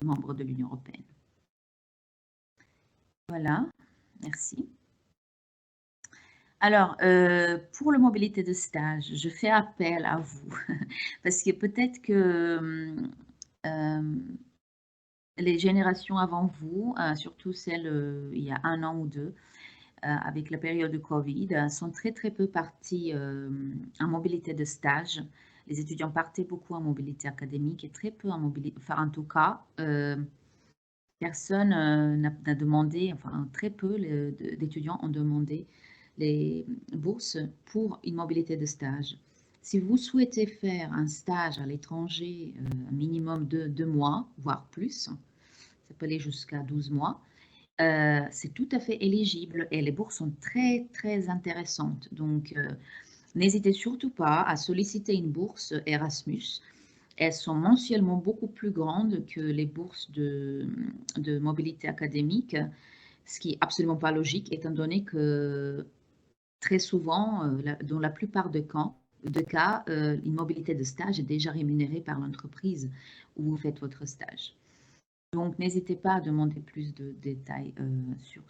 membres de l'Union européenne. Voilà, merci. Alors, pour la mobilité de stage, je fais appel à vous parce que peut-être que les générations avant vous, surtout celles il y a 1 an ou 2, avec la période de Covid, sont très très peu partis en mobilité de stage. Les étudiants partaient beaucoup en mobilité académique et très peu en mobilité, enfin en tout cas, personne n'a demandé, enfin très peu d'étudiants ont demandé les bourses pour une mobilité de stage. Si vous souhaitez faire un stage à l'étranger, un minimum de 2 mois, voire plus, ça peut aller jusqu'à 12 mois, c'est tout à fait éligible et les bourses sont très, très intéressantes. Donc, n'hésitez surtout pas à solliciter une bourse Erasmus. Elles sont mensuellement beaucoup plus grandes que les bourses de mobilité académique, ce qui est absolument pas logique, étant donné que très souvent, dans la plupart des cas, une mobilité de stage est déjà rémunérée par l'entreprise où vous faites votre stage. Donc, n'hésitez pas à demander plus de détails sur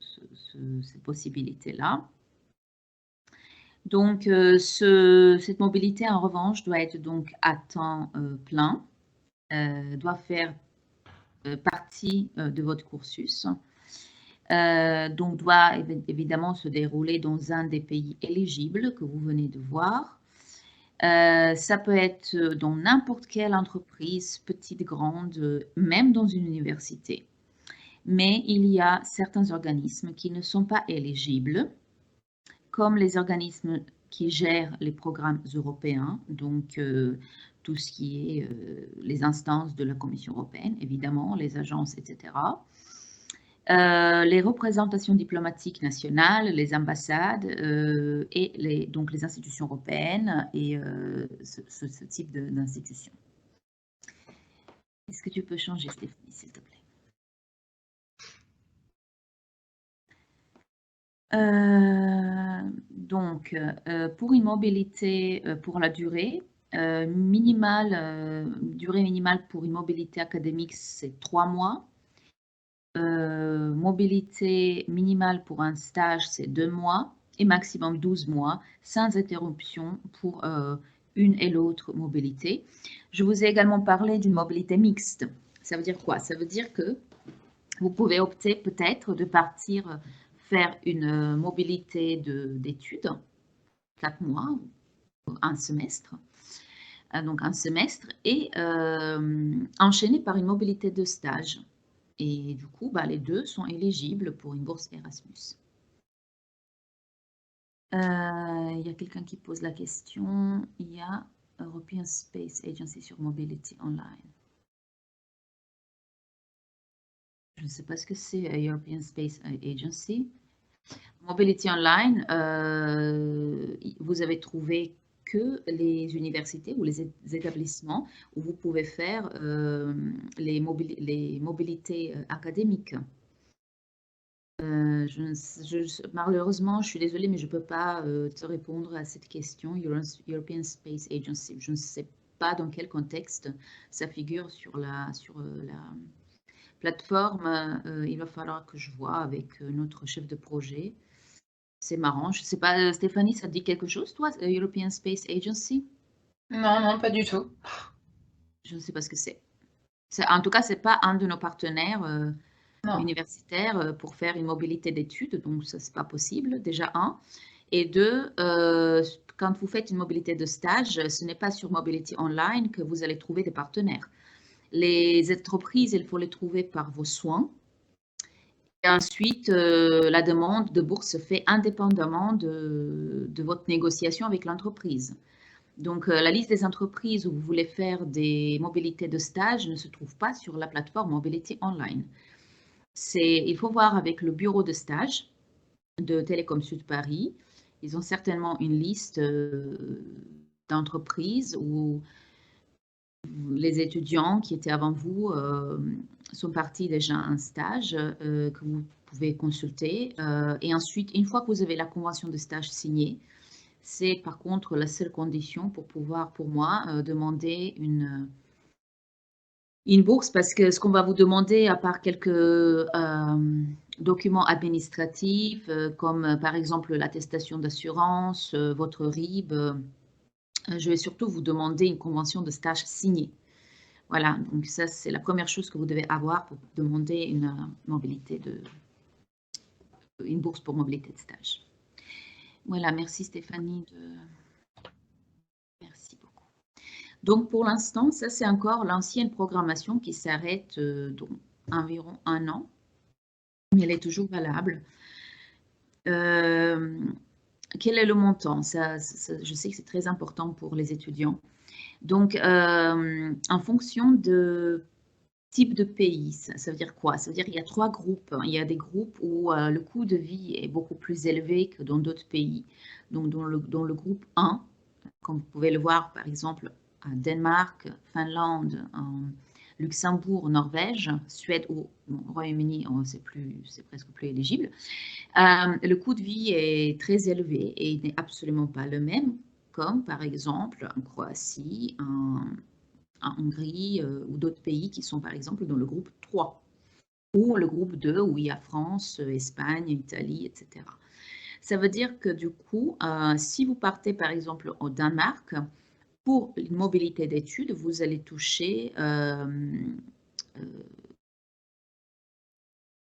cette possibilité-là. Donc, cette mobilité, en revanche, doit être donc à temps plein, doit faire partie de votre cursus, donc doit évidemment se dérouler dans un des pays éligibles que vous venez de voir. Ça peut être dans n'importe quelle entreprise, petite, grande, même dans une université. Mais il y a certains organismes qui ne sont pas éligibles, comme les organismes qui gèrent les programmes européens, donc tout ce qui est les instances de la Commission européenne, évidemment, les agences, etc. Les représentations diplomatiques nationales, les ambassades et donc les institutions européennes et ce type d'institutions. Est-ce que tu peux changer, Stéphanie, s'il te plaît? Donc, pour une mobilité pour la durée, durée minimale pour une mobilité académique, c'est 3 mois. Mobilité minimale pour un stage, c'est 2 mois et maximum 12 mois, sans interruption pour une et l'autre mobilité. Je vous ai également parlé d'une mobilité mixte. Ça veut dire quoi? Ça veut dire que vous pouvez opter peut-être de partir faire une mobilité d'études, 4 mois, un semestre, donc un semestre, et enchaîner par une mobilité de stage. Et du coup, les deux sont éligibles pour une bourse Erasmus. Il y a quelqu'un qui pose la question. Il y a European Space Agency sur Mobility Online. Je ne sais pas ce que c'est European Space Agency. Mobility Online, vous avez trouvé que les universités ou les établissements où vous pouvez faire les mobilités académiques. Malheureusement, je suis désolée, mais je ne peux pas te répondre à cette question. European Space Agency, je ne sais pas dans quel contexte ça figure sur la plateforme. Il va falloir que je vois avec notre chef de projet. C'est marrant. Je ne sais pas, Stéphanie, ça te dit quelque chose, toi, European Space Agency? Non, non, pas du tout. Je ne sais pas ce que c'est. En tout cas, ce n'est pas un de nos partenaires Non. universitaires pour faire une mobilité d'études, donc ça, c'est pas possible, déjà un. Et deux, quand vous faites une mobilité de stage, ce n'est pas sur Mobility Online que vous allez trouver des partenaires. Les entreprises, il faut les trouver par vos soins. Et ensuite, la demande de bourse se fait indépendamment de votre négociation avec l'entreprise. Donc, la liste des entreprises où vous voulez faire des mobilités de stage ne se trouve pas sur la plateforme Mobility Online. Il faut voir avec le bureau de stage de Télécom Sud Paris. Ils ont certainement une liste d'entreprises où les étudiants qui étaient avant vous sont partis déjà à un stage que vous pouvez consulter. Et ensuite, une fois que vous avez la convention de stage signée, c'est par contre la seule condition pour pouvoir, pour moi, demander Une bourse parce que ce qu'on va vous demander, à part quelques documents administratifs, comme par exemple l'attestation d'assurance, votre RIB, je vais surtout vous demander une convention de stage signée. Voilà, donc ça c'est la première chose que vous devez avoir pour demander une bourse pour mobilité de stage. Voilà, merci Stéphanie. Merci beaucoup. Donc pour l'instant, ça c'est encore l'ancienne programmation qui s'arrête donc environ 1 an, mais elle est toujours valable. Quel est le montant? Je sais que c'est très important pour les étudiants. Donc, en fonction de type de pays, ça veut dire quoi? Ça veut dire qu'il y a 3 groupes. Il y a des groupes où le coût de vie est beaucoup plus élevé que dans d'autres pays. Donc, dans le groupe 1, comme vous pouvez le voir par exemple à Danemark, Finlande, Luxembourg, Norvège, Suède ou Royaume-Uni, c'est presque plus éligible. Le coût de vie est très élevé et il n'est absolument pas le même comme par exemple en Croatie, en Hongrie ou d'autres pays qui sont par exemple dans le groupe 3 ou le groupe 2 où il y a France, Espagne, Italie, etc. Ça veut dire que du coup, si vous partez par exemple au Danemark, pour une mobilité d'études, vous allez toucher alors,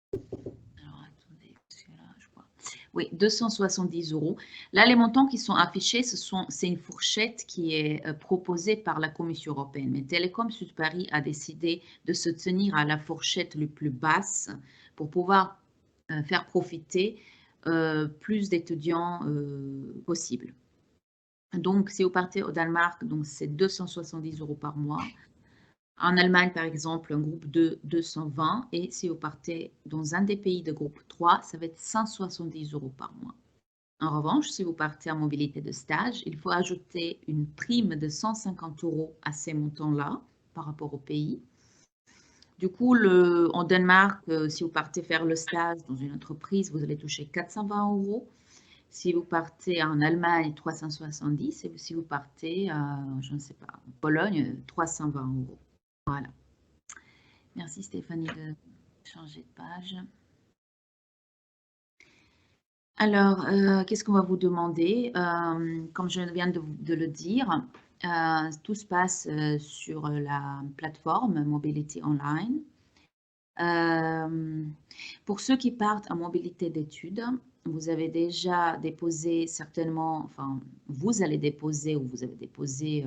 attendez, parce que là, je vois. Oui, 270 €. Là, les montants qui sont affichés, c'est une fourchette qui est proposée par la Commission européenne. Mais Télécom Sud Paris a décidé de se tenir à la fourchette la plus basse pour pouvoir faire profiter plus d'étudiants possible. Donc, si vous partez au Danemark, donc c'est 270 € par mois. En Allemagne, par exemple, un groupe de 220 et si vous partez dans un des pays de groupe 3, ça va être 170 € par mois. En revanche, si vous partez en mobilité de stage, il faut ajouter une prime de 150 € à ces montants-là par rapport au pays. Du coup, en Danemark, si vous partez faire le stage dans une entreprise, vous allez toucher 420 €. Si vous partez en Allemagne, 370 et si vous partez, je ne sais pas, en Pologne, 320 €. Voilà. Merci Stéphanie de changer de page. Alors, qu'est-ce qu'on va vous demander? Comme je viens de le dire, tout se passe sur la plateforme Mobility Online. Pour ceux qui partent en mobilité d'études, vous avez déjà déposé certainement, enfin, vous allez déposer ou vous avez déposé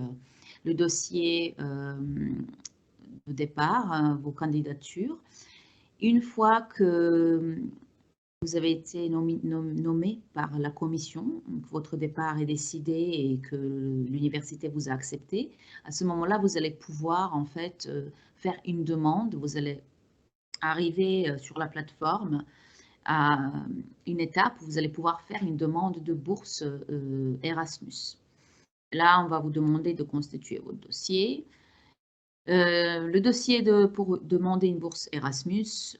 le dossier de départ, vos candidatures. Une fois que vous avez été nommé par la commission, votre départ est décidé et que l'université vous a accepté, à ce moment-là, vous allez pouvoir en fait faire une demande. Vous allez arriver sur la plateforme à une étape où vous allez pouvoir faire une demande de bourse Erasmus. Là, on va vous demander de constituer votre dossier. Le dossier pour demander une bourse Erasmus,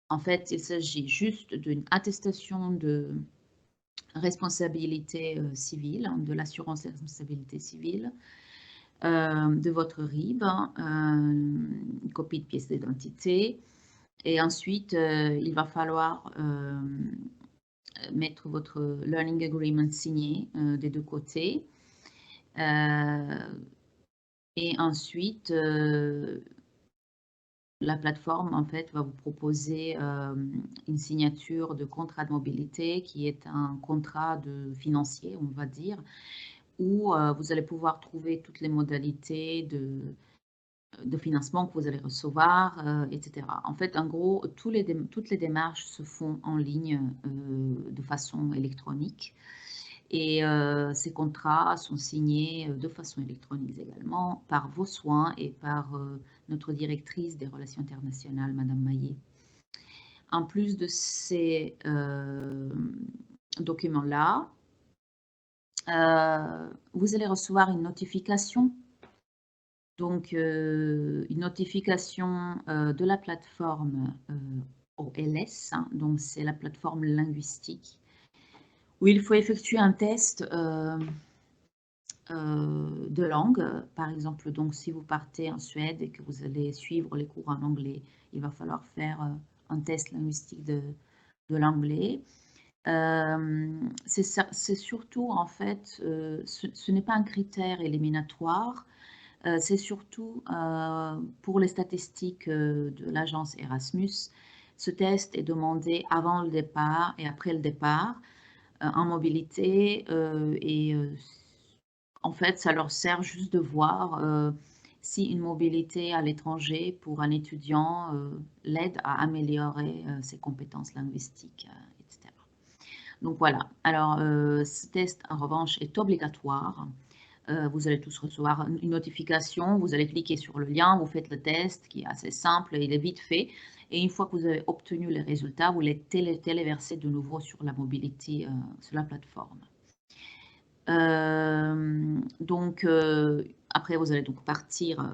en fait, il s'agit juste d'une attestation de responsabilité civile, hein, de l'assurance de responsabilité civile, de votre RIB, une copie de pièce d'identité. Et ensuite, il va falloir mettre votre Learning Agreement signé des deux côtés. Et ensuite, la plateforme, en fait, va vous proposer une signature de contrat de mobilité qui est un contrat financier, on va dire, où vous allez pouvoir trouver toutes les modalités de financement que vous allez recevoir, etc. En fait, en gros, toutes les démarches se font en ligne de façon électronique. Et ces contrats sont signés de façon électronique également par vos soins et par notre directrice des relations internationales, Madame Maillet. En plus de ces documents-là, vous allez recevoir une notification. Donc, une notification de la plateforme OLS, hein, donc c'est la plateforme linguistique, où il faut effectuer un test de langue. Par exemple, donc, si vous partez en Suède et que vous allez suivre les cours en anglais, il va falloir faire un test linguistique de l'anglais. C'est surtout, en fait, ce n'est pas un critère éliminatoire, c'est surtout pour les statistiques de l'agence Erasmus. Ce test est demandé avant le départ et après le départ en mobilité et en fait, ça leur sert juste de voir si une mobilité à l'étranger pour un étudiant l'aide à améliorer ses compétences linguistiques, etc. Donc voilà, alors ce test en revanche est obligatoire. Vous allez tous recevoir une notification, vous allez cliquer sur le lien, vous faites le test qui est assez simple, il est vite fait. Et une fois que vous avez obtenu les résultats, vous les téléversez de nouveau sur la mobilité, sur la plateforme. Donc, après, vous allez donc partir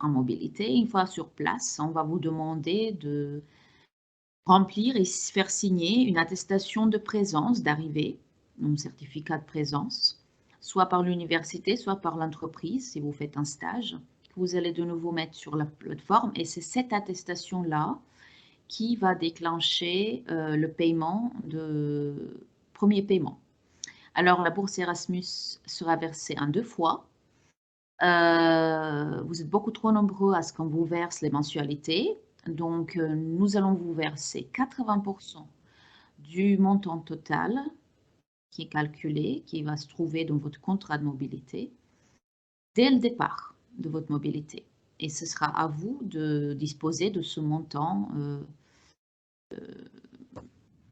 en mobilité. Une fois sur place, on va vous demander de remplir et faire signer une attestation de présence d'arrivée, un certificat de présence, soit par l'université, soit par l'entreprise si vous faites un stage, que vous allez de nouveau mettre sur la plateforme. Et c'est cette attestation-là qui va déclencher le paiement premier paiement. Alors, la bourse Erasmus sera versée en 2 fois. Vous êtes beaucoup trop nombreux à ce qu'on vous verse les mensualités. Donc, nous allons vous verser 80% du montant total qui est calculé, qui va se trouver dans votre contrat de mobilité, dès le départ de votre mobilité. Et ce sera à vous de disposer de ce montant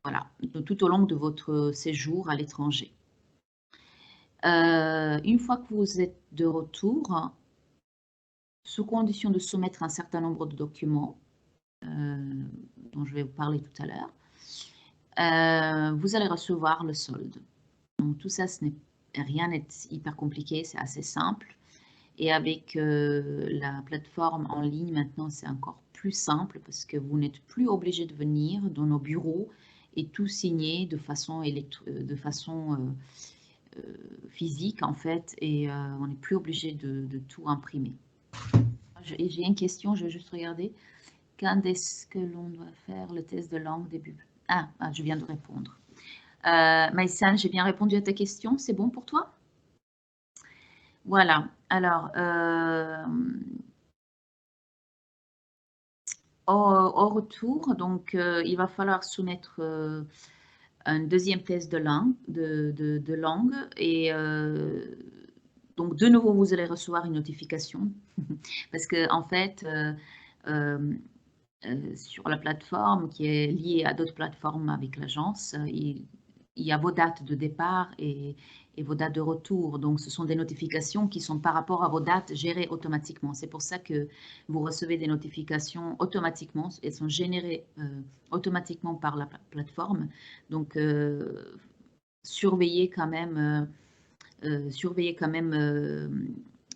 voilà, tout au long de votre séjour à l'étranger. Une fois que vous êtes de retour, sous condition de soumettre un certain nombre de documents, dont je vais vous parler tout à l'heure, vous allez recevoir le solde. Donc tout ça, rien n'est hyper compliqué, c'est assez simple. Et avec la plateforme en ligne, maintenant, c'est encore plus simple parce que vous n'êtes plus obligé de venir dans nos bureaux et tout signer de façon, physique, en fait, et on n'est plus obligé de tout imprimer. J'ai une question, je vais juste regarder. Quand est-ce que l'on doit faire le test de langue début? Je viens de répondre. Maïsan, j'ai bien répondu à ta question, c'est bon pour toi? Voilà, alors, au retour, donc, il va falloir soumettre un deuxième test de langue et donc de nouveau, vous allez recevoir une notification parce que en fait, sur la plateforme qui est liée à d'autres plateformes avec l'agence, il y a vos dates de départ et vos dates de retour. Donc, ce sont des notifications qui sont par rapport à vos dates gérées automatiquement. C'est pour ça que vous recevez des notifications automatiquement. Elles sont générées automatiquement par la plateforme. Donc, surveillez quand même,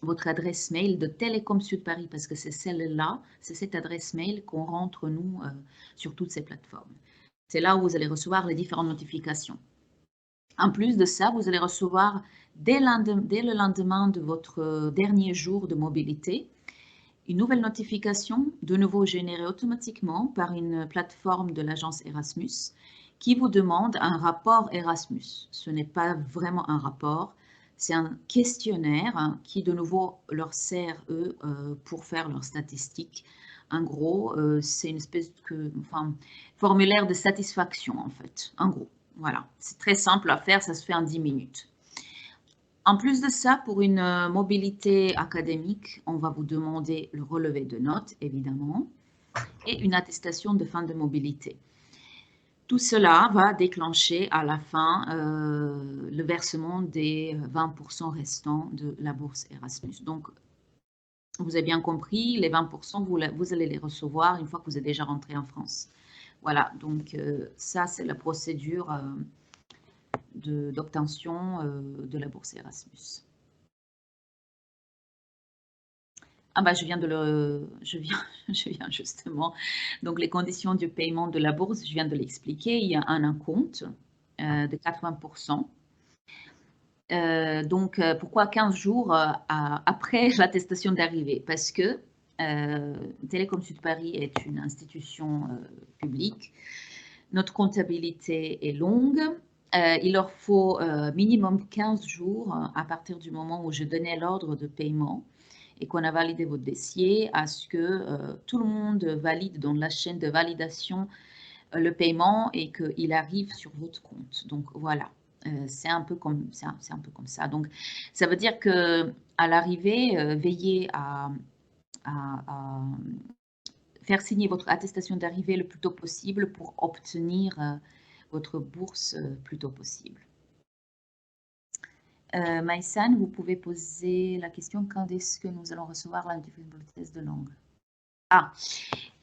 votre adresse mail de Télécom Sud Paris parce que c'est celle-là, c'est cette adresse mail qu'on rentre nous sur toutes ces plateformes. C'est là où vous allez recevoir les différentes notifications. En plus de ça, vous allez recevoir dès le lendemain de votre dernier jour de mobilité une nouvelle notification, de nouveau générée automatiquement par une plateforme de l'agence Erasmus, qui vous demande un rapport Erasmus. Ce n'est pas vraiment un rapport, c'est un questionnaire qui de nouveau leur sert, eux, pour faire leurs statistiques. En gros, c'est une espèce de formulaire de satisfaction, en fait, en gros. Voilà, c'est très simple à faire, ça se fait en 10 minutes. En plus de ça, pour une mobilité académique, on va vous demander le relevé de notes, évidemment, et une attestation de fin de mobilité. Tout cela va déclencher à la fin le versement des 20% restants de la bourse Erasmus. Donc, vous avez bien compris, les 20%, vous allez les recevoir une fois que vous êtes déjà rentré en France. Voilà, donc ça, c'est la procédure d'obtention de la bourse Erasmus. Je viens justement. Donc, les conditions du paiement de la bourse, je viens de l'expliquer. Il y a un acompte de 80%. Donc, pourquoi 15 jours après l'attestation d'arrivée? Parce que Télécom Sud Paris est une institution publique. Notre comptabilité est longue. Il leur faut minimum 15 jours à partir du moment où je donnais l'ordre de paiement et qu'on a validé votre dossier à ce que tout le monde valide dans la chaîne de validation le paiement et qu'il arrive sur votre compte. Donc voilà, c'est un peu comme ça. Donc ça veut dire que à l'arrivée, veillez à faire signer votre attestation d'arrivée le plus tôt possible pour obtenir votre bourse plus tôt possible. Maïsan, vous pouvez poser la question quand est-ce que nous allons recevoir la test de langue? Ah,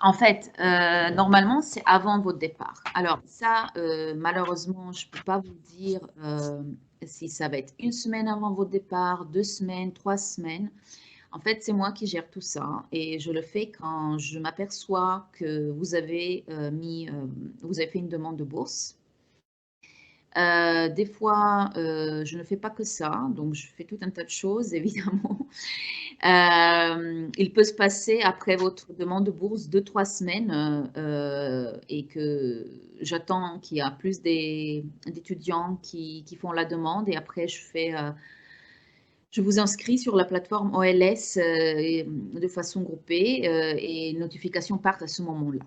en fait, normalement, c'est avant votre départ. Alors ça, malheureusement, je ne peux pas vous dire si ça va être une semaine avant votre départ, 2 semaines, 3 semaines. En fait, c'est moi qui gère tout ça et je le fais quand je m'aperçois que vous avez vous avez fait une demande de bourse. Des fois, je ne fais pas que ça, donc je fais tout un tas de choses évidemment. Il peut se passer après votre demande de bourse 2-3 semaines et que j'attends qu'il y a plus d'étudiants qui font la demande et après je vous inscris sur la plateforme OLS de façon groupée et notifications partent à ce moment-là.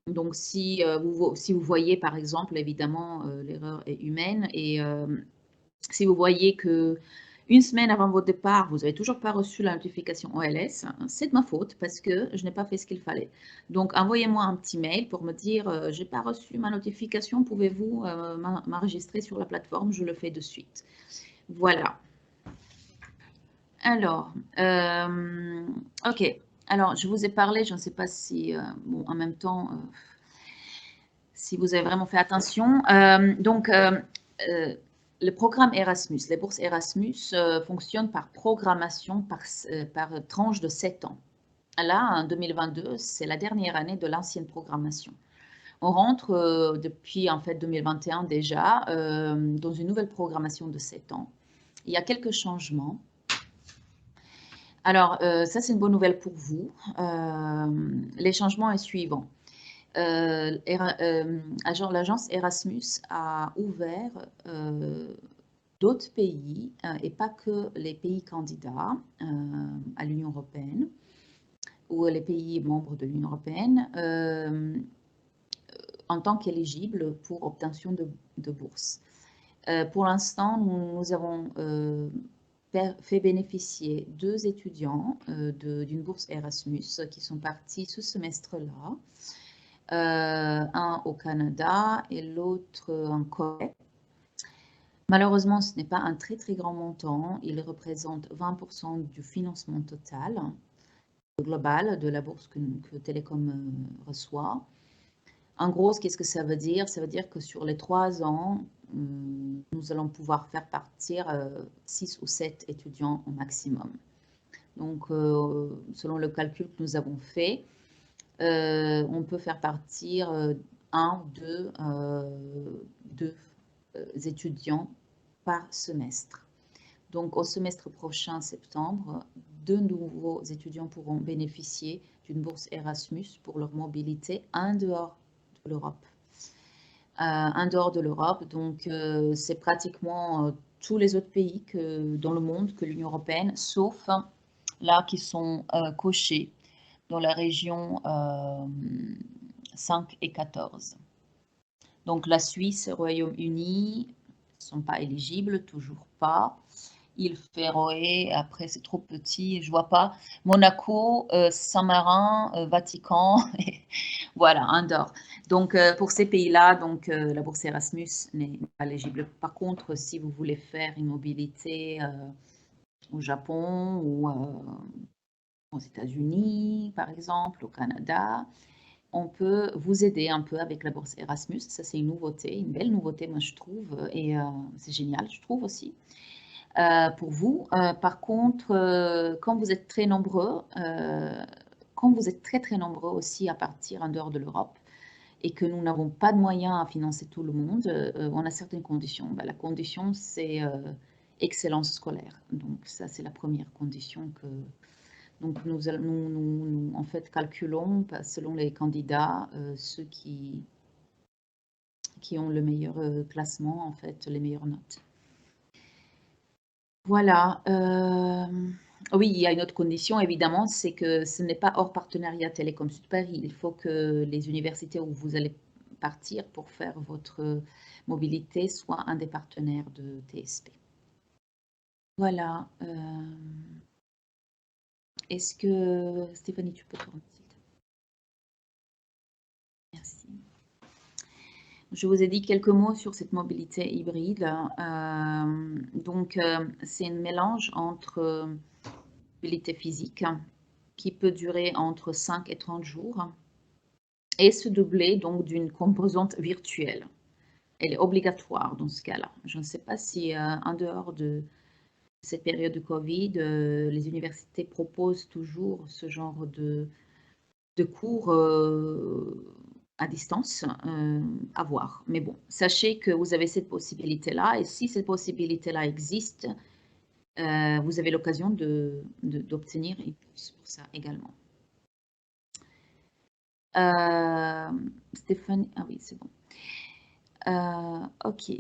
Donc, si vous voyez, par exemple, évidemment, l'erreur est humaine et si vous voyez que une semaine avant votre départ, vous n'avez toujours pas reçu la notification OLS, c'est de ma faute parce que je n'ai pas fait ce qu'il fallait. Donc, envoyez-moi un petit mail pour me dire je n'ai pas reçu ma notification, pouvez-vous m'enregistrer sur la plateforme? Je le fais de suite. Voilà. Alors, ok. Alors, je vous ai parlé, je ne sais pas si, bon, en même temps, si vous avez vraiment fait attention. Donc, le programme Erasmus, les bourses Erasmus fonctionnent par programmation, par tranche de 7 ans. Là, en 2022, c'est la dernière année de l'ancienne programmation. On rentre depuis en fait 2021 déjà dans une nouvelle programmation de 7 ans. Il y a quelques changements. Alors, ça, c'est une bonne nouvelle pour vous. Les changements est suivant. L'agence Erasmus a ouvert d'autres pays et pas que les pays candidats à l'Union européenne ou les pays membres de l'Union européenne en tant qu'éligibles pour obtention de bourse. Pour l'instant, nous avons fait bénéficier 2 étudiants d'une bourse Erasmus qui sont partis ce semestre-là, un au Canada et l'autre en Corée. Malheureusement, ce n'est pas un très très grand montant, il représente 20% du financement total global de la bourse que Télécom reçoit. En gros, qu'est-ce que ça veut dire? Ça veut dire que sur les 3 ans, nous allons pouvoir faire partir 6 ou 7 étudiants au maximum. Donc, selon le calcul que nous avons fait, on peut faire partir 1 ou 2 étudiants par semestre. Donc, au semestre prochain, septembre, 2 nouveaux étudiants pourront bénéficier d'une bourse Erasmus pour leur mobilité en dehors de l'Europe. En dehors de l'Europe, donc c'est pratiquement tous les autres pays dans le monde que l'Union européenne, sauf là qui sont cochés dans la région 5 et 14. Donc la Suisse et le Royaume-Uni ne sont pas éligibles, toujours pas. Île Féroé, après c'est trop petit, je vois pas. Monaco, Saint-Marin, Vatican, voilà, Andorre. Donc pour ces pays-là, donc la bourse Erasmus n'est pas éligible. Par contre, si vous voulez faire une mobilité au Japon ou aux États-Unis, par exemple, au Canada, on peut vous aider un peu avec la bourse Erasmus. Ça, c'est une nouveauté, une belle nouveauté, moi, je trouve, et c'est génial, je trouve aussi, pour vous. Par contre, quand vous êtes très nombreux, quand vous êtes très, très nombreux aussi à partir en dehors de l'Europe et que nous n'avons pas de moyens à financer tout le monde, on a certaines conditions. Ben, la condition, c'est excellence scolaire. Donc ça, c'est la première condition que... Donc nous en fait, calculons selon les candidats, ceux qui ont le meilleur classement, en fait, les meilleures notes. Voilà. Oui, il y a une autre condition, évidemment, c'est que ce n'est pas hors partenariat Télécom Sud Paris. Il faut que les universités où vous allez partir pour faire votre mobilité soient un des partenaires de TSP. Voilà. Est-ce que, Stéphanie, tu peux tourner, s'il te plaît? Merci. Je vous ai dit quelques mots sur cette mobilité hybride. Donc, c'est un mélange entre mobilité physique qui peut durer entre 5 et 30 jours et se doubler donc d'une composante virtuelle. Elle est obligatoire dans ce cas-là. Je ne sais pas si en dehors de cette période de Covid, les universités proposent toujours ce genre de cours à distance, à voir. Mais bon, sachez que vous avez cette possibilité-là, et si cette possibilité-là existe, vous avez l'occasion d'obtenir une bourse pour ça également. Stéphanie, ah oui, c'est bon. Ok.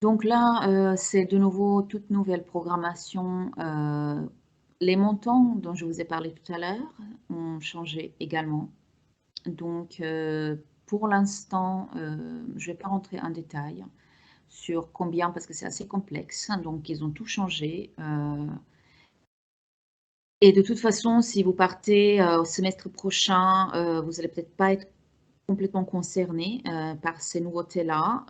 Donc là, c'est de nouveau toute nouvelle programmation. Les montants dont je vous ai parlé tout à l'heure ont changé également. Donc, pour l'instant, je ne vais pas rentrer en détail sur combien, parce que c'est assez complexe. Donc, ils ont tout changé. Et de toute façon, si vous partez au semestre prochain, vous n'allez peut-être pas être complètement concerné par ces nouveautés-là,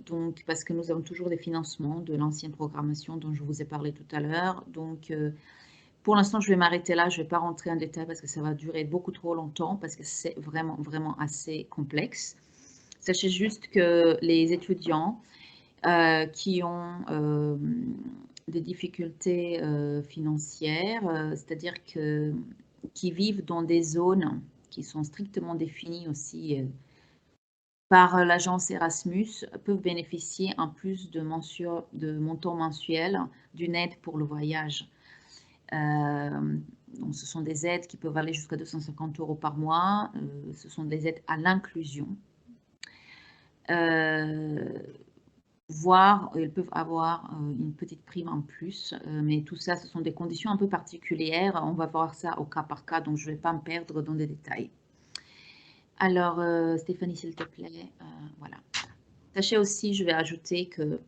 donc parce que nous avons toujours des financements de l'ancienne programmation dont je vous ai parlé tout à l'heure. Donc, pour l'instant, je vais m'arrêter là. Je ne vais pas rentrer en détail parce que ça va durer beaucoup trop longtemps, parce que c'est vraiment, vraiment assez complexe. Sachez juste que les étudiants qui ont des difficultés financières, c'est-à-dire qui vivent dans des zones qui sont strictement définies aussi par l'agence Erasmus, peuvent bénéficier en plus de montant mensuel d'une aide pour le voyage. Donc ce sont des aides qui peuvent aller jusqu'à 250 € par mois. Ce sont des aides à l'inclusion. Voire, ils peuvent avoir une petite prime en plus, mais tout ça, ce sont des conditions un peu particulières. On va voir ça au cas par cas, donc je ne vais pas me perdre dans des détails. Alors, Stéphanie, s'il te plaît, voilà. Sachez aussi, je vais ajouter que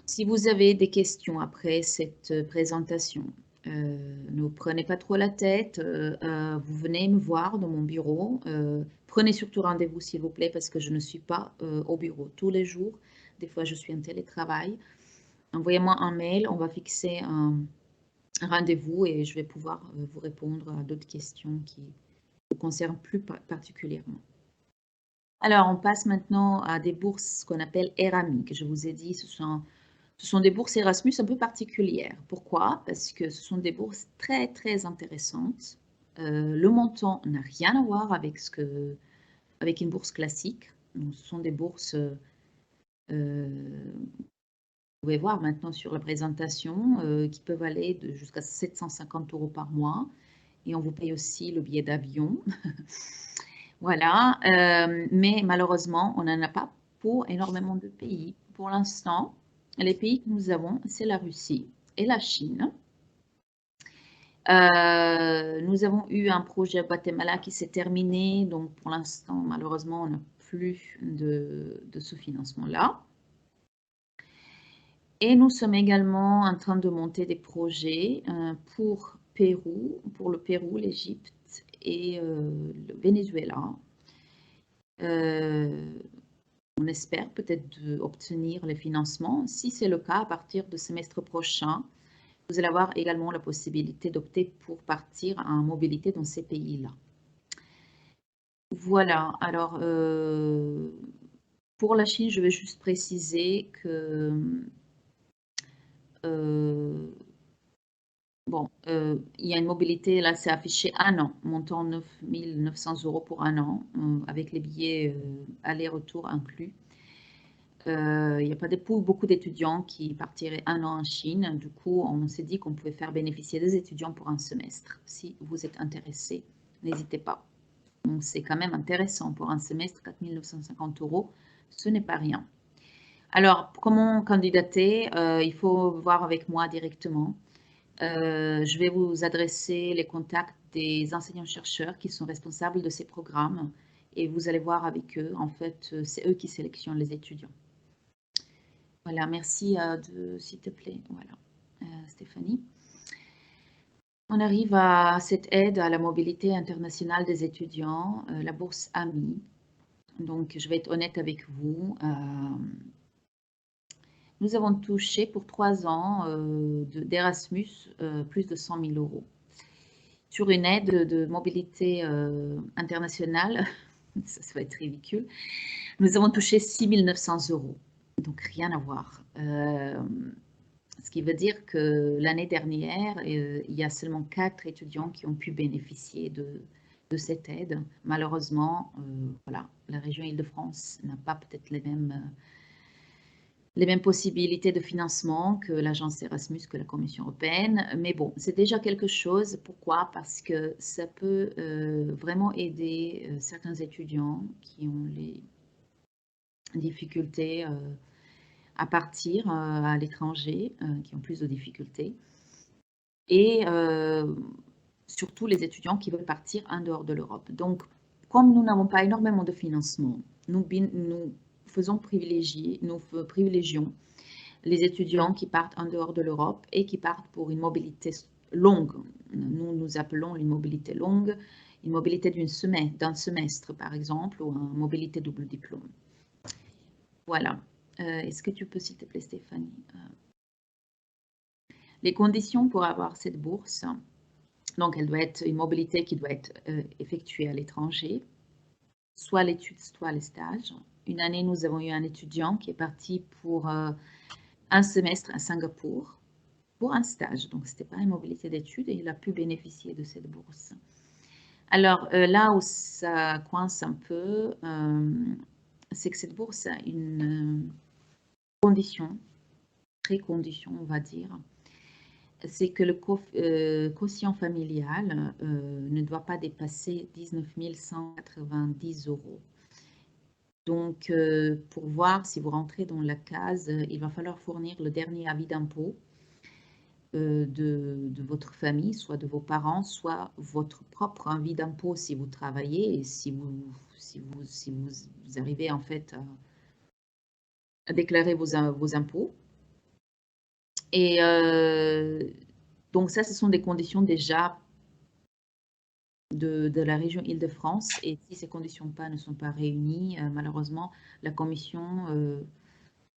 si vous avez des questions après cette présentation, ne prenez pas trop la tête, vous venez me voir dans mon bureau. Prenez surtout rendez-vous, s'il vous plaît, parce que je ne suis pas au bureau tous les jours. Des fois, je suis en télétravail. Envoyez-moi un mail, on va fixer un rendez-vous et je vais pouvoir vous répondre à d'autres questions qui vous concernent plus particulièrement. Alors, on passe maintenant à des bourses qu'on appelle Erami, que je vous ai dit, ce sont des bourses Erasmus un peu particulières. Pourquoi? Parce que ce sont des bourses très, très intéressantes. Le montant n'a rien à voir avec avec une bourse classique. Donc, ce sont des bourses, vous pouvez voir maintenant sur la présentation, qui peuvent aller jusqu'à 750 € par mois. Et on vous paye aussi le billet d'avion. Voilà, mais malheureusement, on n'en a pas pour énormément de pays. Pour l'instant, les pays que nous avons, c'est la Russie et la Chine. Nous avons eu un projet à Guatemala qui s'est terminé, donc pour l'instant, malheureusement, on n'a plus de ce financement-là. Et nous sommes également en train de monter des projets pour le Pérou, l'Égypte et le Venezuela. On espère peut-être obtenir les financements. Si c'est le cas, à partir du semestre prochain, vous allez avoir également la possibilité d'opter pour partir en mobilité dans ces pays-là. Voilà, alors pour la Chine, je vais juste préciser que bon, il y a une mobilité, là, c'est affiché 1 an, montant 9 900 € pour 1 an, avec les billets aller-retour inclus. Il n'y a pas beaucoup d'étudiants qui partiraient 1 an en Chine. Du coup, on s'est dit qu'on pouvait faire bénéficier des étudiants pour un semestre. Si vous êtes intéressés, n'hésitez pas. Donc, c'est quand même intéressant pour un semestre, 4 950 €, ce n'est pas rien. Alors, comment candidater? Il faut voir avec moi directement. Je vais vous adresser les contacts des enseignants-chercheurs qui sont responsables de ces programmes et vous allez voir avec eux. En fait, c'est eux qui sélectionnent les étudiants. Voilà, merci s'il te plaît, voilà, Stéphanie. On arrive à cette aide à la mobilité internationale des étudiants, la bourse AMI. Donc, je vais être honnête avec vous. Nous avons touché pour 3 ans d'Erasmus plus de 100 000 € sur une aide de mobilité internationale. Ça va être ridicule. Nous avons touché 6 900 €, donc rien à voir. Ce qui veut dire que l'année dernière, il y a seulement 4 étudiants qui ont pu bénéficier de cette aide. Malheureusement, voilà, la région Île-de-France n'a pas peut-être les mêmes possibilités de financement que l'agence Erasmus, que la Commission européenne. Mais bon, c'est déjà quelque chose. Pourquoi? Parce que ça peut vraiment aider certains étudiants qui ont les difficultés à partir à l'étranger, qui ont plus de difficultés. Et surtout les étudiants qui veulent partir en dehors de l'Europe. Donc, comme nous n'avons pas énormément de financement, nous privilégions les étudiants qui partent en dehors de l'Europe et qui partent pour une mobilité longue. Nous appelons une mobilité longue, une mobilité d'un semestre par exemple, ou une mobilité double diplôme. Voilà. Est-ce que tu peux, s'il te plaît, Stéphanie, les conditions pour avoir cette bourse? Donc, elle doit être une mobilité qui doit être effectuée à l'étranger, soit l'étude, soit les stages. Une année, nous avons eu un étudiant qui est parti pour un semestre à Singapour pour un stage. Donc, ce n'était pas une mobilité d'études et il a pu bénéficier de cette bourse. Alors, là où ça coince un peu, c'est que cette bourse a une condition, précondition, on va dire, c'est que le quotient familial ne doit pas dépasser 19 190 €. Donc, pour voir si vous rentrez dans la case, il va falloir fournir le dernier avis d'impôt de votre famille, soit de vos parents, soit votre propre avis d'impôt si vous travaillez et si vous arrivez en fait à déclarer vos impôts. Et donc ça, ce sont des conditions déjà de la région Île-de-France. Et si ces conditions ne sont pas réunies, malheureusement, la commission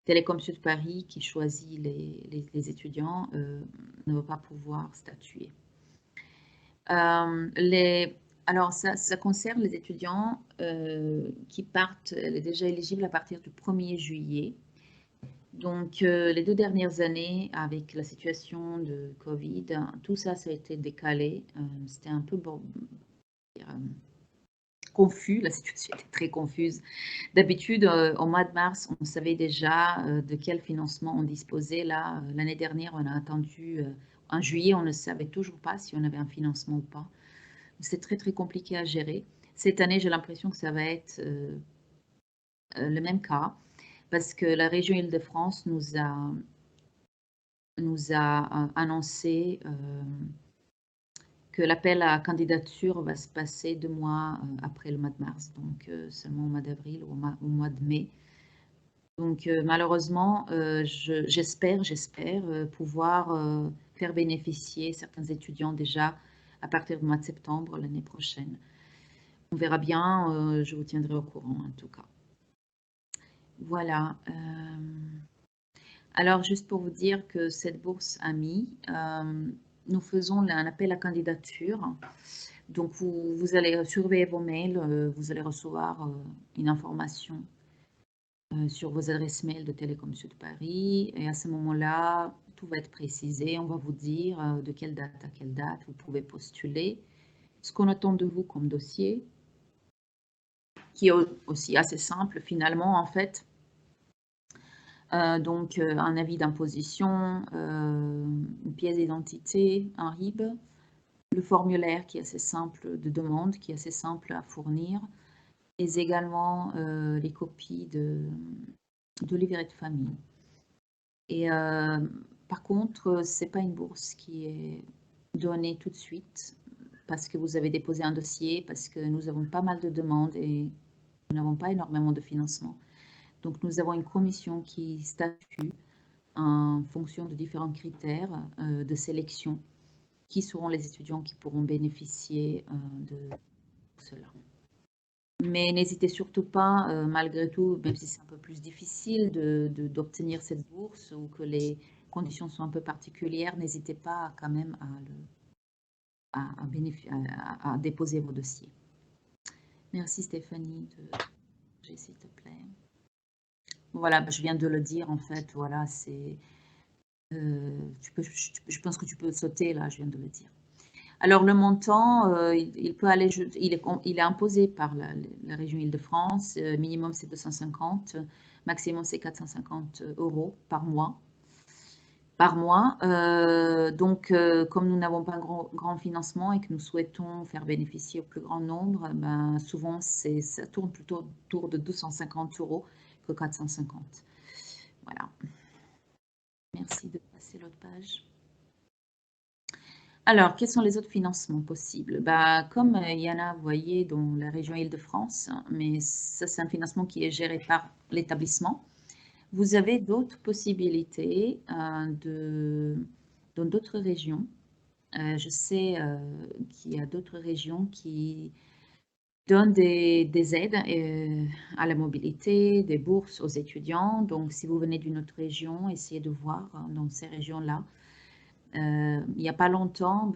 Télécom Sud Paris, qui choisit les étudiants, ne va pas pouvoir statuer. Alors, ça concerne les étudiants qui partent, déjà éligibles à partir du 1er juillet. Donc, les 2 dernières années, avec la situation de Covid, tout ça, ça a été décalé. C'était un peu confus, la situation était très confuse. D'habitude, au mois de mars, on savait déjà de quel financement on disposait. Là, l'année dernière, on a attendu, en juillet, on ne savait toujours pas si on avait un financement ou pas. C'est très, très compliqué à gérer. Cette année, j'ai l'impression que ça va être le même cas, parce que la région Île-de-France nous a annoncé que l'appel à candidature va se passer 2 mois après le mois de mars, donc seulement au mois d'avril ou au mois de mai. Donc malheureusement, j'espère pouvoir faire bénéficier certains étudiants déjà à partir du mois de septembre l'année prochaine. On verra bien, je vous tiendrai au courant en tout cas. Voilà. Alors, juste pour vous dire que cette bourse AMI, nous faisons un appel à candidature. Donc, vous allez surveiller vos mails, vous allez recevoir une information sur vos adresses mail de Télécom Sud Paris. Et à ce moment-là, tout va être précisé. On va vous dire de quelle date à quelle date vous pouvez postuler, ce qu'on attend de vous comme dossier, qui est aussi assez simple finalement en fait. Donc un avis d'imposition, une pièce d'identité, un RIB, le formulaire qui est assez simple de demande, qui est assez simple à fournir, et également les copies de livret de famille. Et par contre, c'est pas une bourse qui est donnée tout de suite parce que vous avez déposé un dossier, parce que nous avons pas mal de demandes et nous n'avons pas énormément de financement. Donc nous avons une commission qui statue en fonction de différents critères de sélection qui seront les étudiants qui pourront bénéficier de cela. Mais n'hésitez surtout pas, malgré tout, même si c'est un peu plus difficile d'obtenir cette bourse ou que les conditions sont un peu particulières, n'hésitez pas quand même à déposer vos dossiers. Merci Stéphanie, s'il te plaît. Voilà, je viens de le dire en fait, voilà, c'est... je pense que tu peux sauter là, je viens de le dire. Alors le montant, il peut aller, il est imposé par la région Île-de-France, minimum c'est 250, maximum c'est 450 € par mois. Donc, comme nous n'avons pas un grand financement et que nous souhaitons faire bénéficier au plus grand nombre, ben, souvent ça tourne plutôt autour de 250 € que 450. Voilà. Merci de passer l'autre page. Alors, quels sont les autres financements possibles? Bah, comme il y en a, vous voyez, dans la région Île-de-France, mais ça, c'est un financement qui est géré par l'établissement. Vous avez d'autres possibilités dans d'autres régions. Je sais qu'il y a d'autres régions qui donnent des aides à la mobilité, des bourses aux étudiants. Donc, si vous venez d'une autre région, essayez de voir dans ces régions-là. Il n'y a pas longtemps,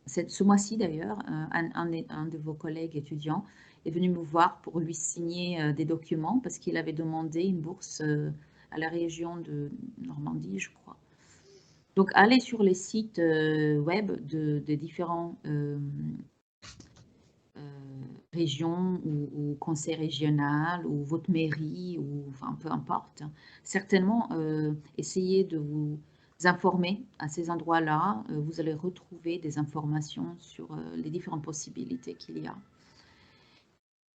ce mois-ci d'ailleurs, un de vos collègues étudiants est venu me voir pour lui signer des documents parce qu'il avait demandé une bourse à la région de Normandie, je crois. Donc, allez sur les sites web des différents régions ou conseils régional ou votre mairie ou enfin peu importe. Certainement, essayez de vous informer à ces endroits-là. Vous allez retrouver des informations sur les différentes possibilités qu'il y a.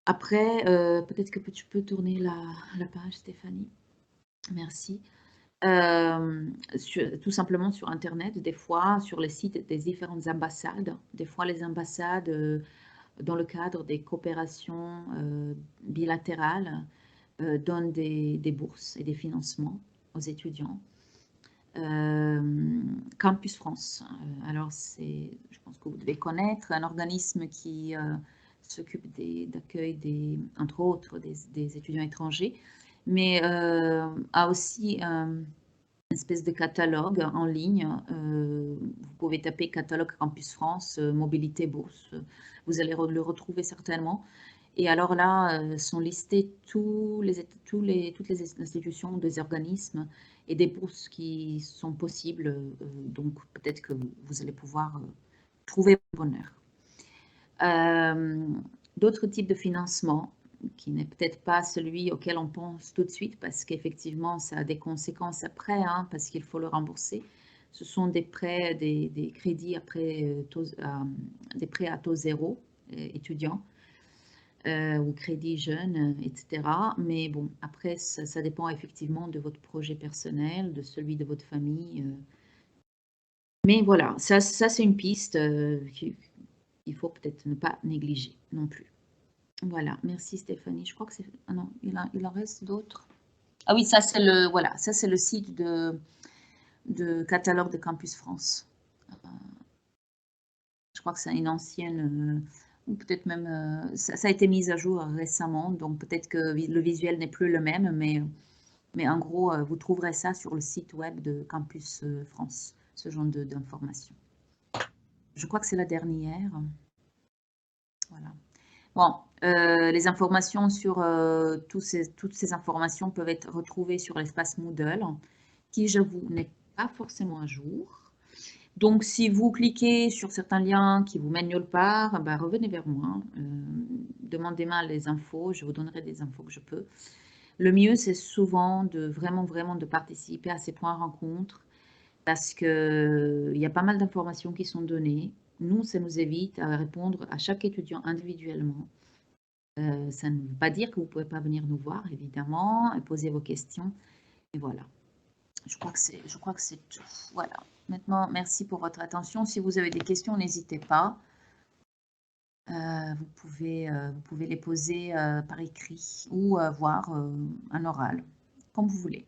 Après, peut-être que tu peux tourner la page, Stéphanie. Merci. Tout simplement sur Internet, des fois sur les sites des différentes ambassades. Des fois, les ambassades, dans le cadre des coopérations bilatérales, donnent des bourses et des financements aux étudiants. Campus France, alors je pense que vous devez connaître, un organisme qui s'occupe d'accueil entre autres des étudiants étrangers, mais a aussi une espèce de catalogue en ligne. Vous pouvez taper catalogue Campus France, mobilité bourse, vous allez le retrouver certainement. Et alors là, sont listés toutes les institutions, des organismes et des bourses qui sont possibles. Donc peut-être que vous allez pouvoir trouver votre bonheur. D'autres types de financement qui n'est peut-être pas celui auquel on pense tout de suite parce qu'effectivement ça a des conséquences après, hein, parce qu'il faut le rembourser. Ce sont des prêts, des crédits après des prêts à taux zéro étudiants. Ou crédit jeune, etc. Mais bon, après, ça dépend effectivement de votre projet personnel, de celui de votre famille. Mais voilà, ça c'est une piste qu'il faut peut-être ne pas négliger non plus. Voilà, merci Stéphanie. Je crois que c'est... Ah non, il en reste d'autres. Ah oui, ça c'est voilà, ça c'est le site de catalogue de Campus France. Je crois que c'est une ancienne... ou peut-être même, ça a été mis à jour récemment, donc peut-être que le visuel n'est plus le même, mais en gros, vous trouverez ça sur le site web de Campus France, ce genre d'informations. Je crois que c'est la dernière. Voilà. Bon, les informations sur toutes ces informations peuvent être retrouvées sur l'espace Moodle, qui, j'avoue, n'est pas forcément à jour. Donc, si vous cliquez sur certains liens qui vous mènent nulle part, bah, revenez vers moi. Demandez-moi les infos, je vous donnerai des infos que je peux. Le mieux, c'est souvent de vraiment de participer à ces points rencontres parce qu'il y a pas mal d'informations qui sont données. Nous, ça nous évite à répondre à chaque étudiant individuellement. Ça ne veut pas dire que vous ne pouvez pas venir nous voir, évidemment, et poser vos questions. Et voilà. Je crois que c'est tout. Voilà. Maintenant, merci pour votre attention. Si vous avez des questions, n'hésitez pas. Vous pouvez les poser par écrit ou voir un oral, comme vous voulez.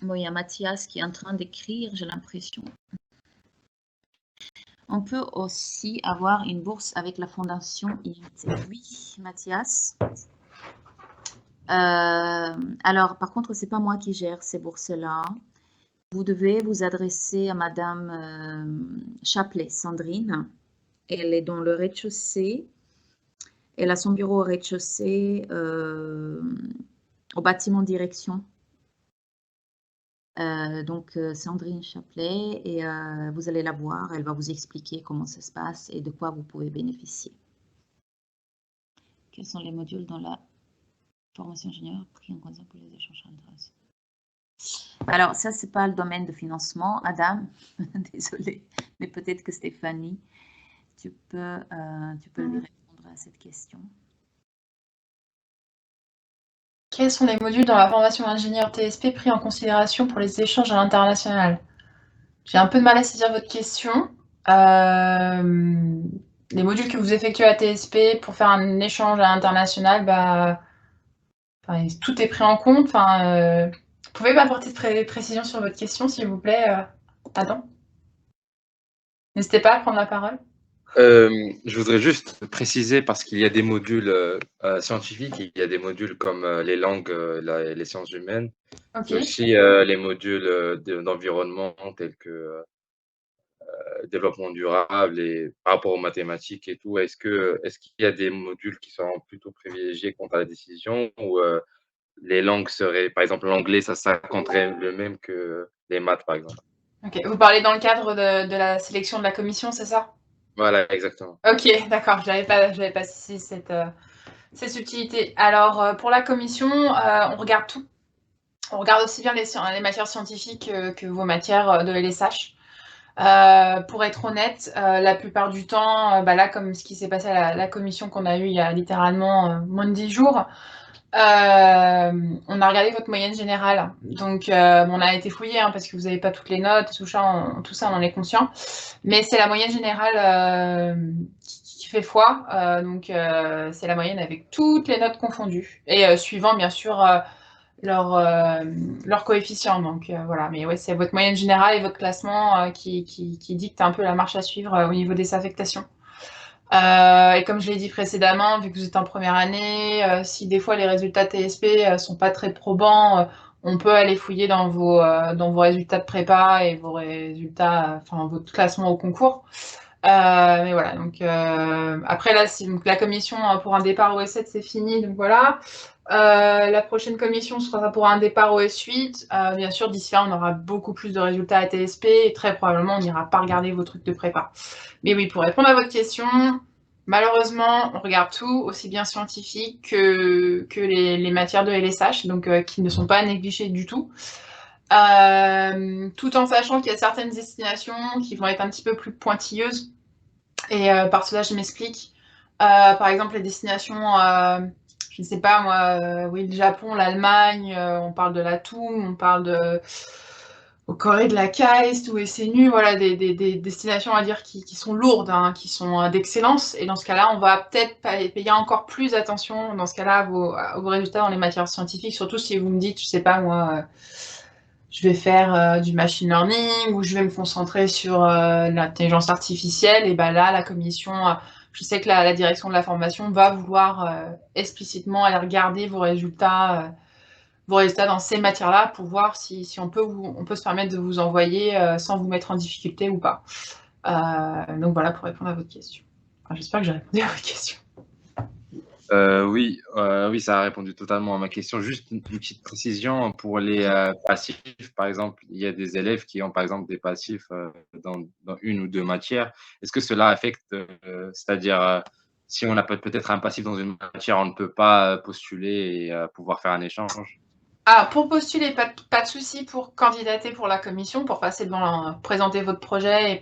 Bon, il y a Mathias qui est en train d'écrire, j'ai l'impression. On peut aussi avoir une bourse avec la Fondation IMT. Oui, Mathias. Alors, par contre, c'est pas moi qui gère ces bourses-là. Vous devez vous adresser à Madame Chaplet, Sandrine. Elle est dans le rez-de-chaussée. Elle a son bureau au rez-de-chaussée, au bâtiment direction. Donc, Sandrine Chaplet, et vous allez la voir, elle va vous expliquer comment ça se passe et de quoi vous pouvez bénéficier. Quels sont les modules dans la formation ingénieur pris en compte pour les échanges internationaux? Alors, ça, c'est pas le domaine de financement, Adam, désolée, mais peut-être que Stéphanie, tu peux lui répondre à cette question. Quels sont les modules dans la formation ingénieur TSP pris en considération pour les échanges à l'international? J'ai un peu de mal à saisir votre question. Les modules que vous effectuez à TSP pour faire un échange à l'international, bah, tout est pris en compte. Vous pouvez m'apporter de précision sur votre question, s'il vous plaît, Adam? N'hésitez pas à prendre la parole. Je voudrais juste préciser, parce qu'il y a des modules scientifiques, il y a des modules comme les langues, les sciences humaines, Ok. et aussi les modules d'environnement tels que développement durable et par rapport aux mathématiques et tout. Est-ce qu'il y a des modules qui sont plutôt privilégiés quant à la décision, ou les langues seraient, par exemple, l'anglais, ça compterait le même que les maths, par exemple? Ok. Vous parlez dans le cadre de la sélection de la commission, c'est ça? Voilà, exactement. Ok, d'accord, j'avais pas saisi cette subtilité. Alors, pour la commission, on regarde tout. On regarde aussi bien les matières scientifiques que vos matières de LSH. Pour être honnête, la plupart du temps, bah là, comme ce qui s'est passé à la commission qu'on a eue il y a littéralement moins de 10 jours, on a regardé votre moyenne générale. Donc, on a été fouillé parce que vous n'avez pas toutes les notes, tout ça, on en est conscient. Mais c'est la moyenne générale qui fait foi. Donc, c'est la moyenne avec toutes les notes confondues. Et suivant, bien sûr, leur coefficient. Donc, voilà. Mais ouais, c'est votre moyenne générale et votre classement qui dicte un peu la marche à suivre au niveau des affectations. Et comme je l'ai dit précédemment, vu que vous êtes en première année, si des fois les résultats TSP sont pas très probants, on peut aller fouiller dans vos résultats de prépa et vos résultats, enfin votre classement au concours. Mais voilà, donc après là, donc, la commission pour un départ au S7, c'est fini, donc voilà. La prochaine commission sera pour un départ au S8. Bien sûr, d'ici là, on aura beaucoup plus de résultats à TSP et très probablement, on n'ira pas regarder vos trucs de prépa. Mais oui, pour répondre à votre question, malheureusement, on regarde tout, aussi bien scientifique que les matières de LSH, donc qui ne sont pas négligées du tout. Tout en sachant qu'il y a certaines destinations qui vont être un petit peu plus pointilleuses. Et par cela, je m'explique. Par exemple, les destinations, je ne sais pas moi, oui, le Japon, l'Allemagne, on parle de la TOUM, on parle de au Corée de la KAIST ou SNU, voilà, des destinations à dire qui sont lourdes, qui sont d'excellence. Et dans ce cas-là, on va peut-être payer encore plus attention, dans ce cas-là, à vos résultats dans les matières scientifiques, surtout si vous me dites, je sais pas moi, je vais faire du machine learning ou je vais me concentrer sur l'intelligence artificielle. Et ben là, la commission, je sais que la direction de la formation va vouloir explicitement aller regarder vos résultats vos résultats dans ces matières-là pour voir si on peut se permettre de vous envoyer sans vous mettre en difficulté ou pas. Donc voilà pour répondre à votre question. Enfin, j'espère que j'ai répondu à votre question. Oui, ça a répondu totalement à ma question. Juste une petite précision pour les passifs, par exemple, il y a des élèves qui ont par exemple des passifs dans une ou deux matières. Est-ce que cela affecte, c'est-à-dire si on a peut-être un passif dans une matière, on ne peut pas postuler et pouvoir faire un échange? Ah, pour postuler, pas de souci pour candidater pour la commission, pour passer présenter votre projet et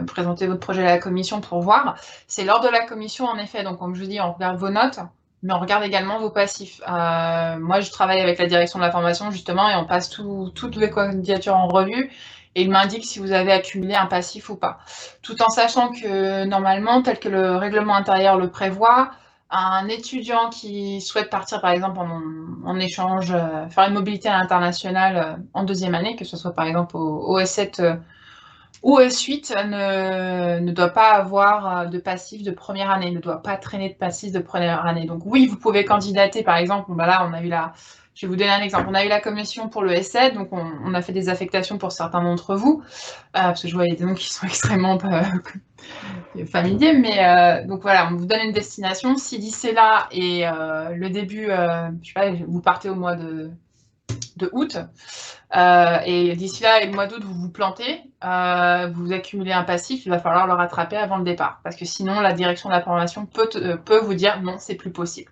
présenter votre projet à la commission pour voir. C'est lors de la commission, en effet. Donc, comme je vous dis, on regarde vos notes, mais on regarde également vos passifs. Moi, je travaille avec la direction de la formation, justement, et on passe toutes les candidatures en revue. Et il m'indique si vous avez accumulé un passif ou pas. Tout en sachant que, normalement, tel que le règlement intérieur le prévoit, un étudiant qui souhaite partir, par exemple, en échange, faire une mobilité à l'international en deuxième année, que ce soit par exemple au S7 ou au S8, ne doit pas avoir de passif de première année, ne doit pas traîner de passif de première année. Donc oui, vous pouvez candidater, par exemple, là, on a eu je vais vous donner un exemple. On a eu la commission pour le S7, donc on a fait des affectations pour certains d'entre vous, parce que je vois il y a des noms qui sont extrêmement familier, mais donc voilà, on vous donne une destination. Si d'ici là et le début, je sais pas, vous partez au mois de août, et d'ici là et le mois d'août, vous vous plantez, vous accumulez un passif, il va falloir le rattraper avant le départ. Parce que sinon, la direction de la formation peut vous dire non, c'est plus possible.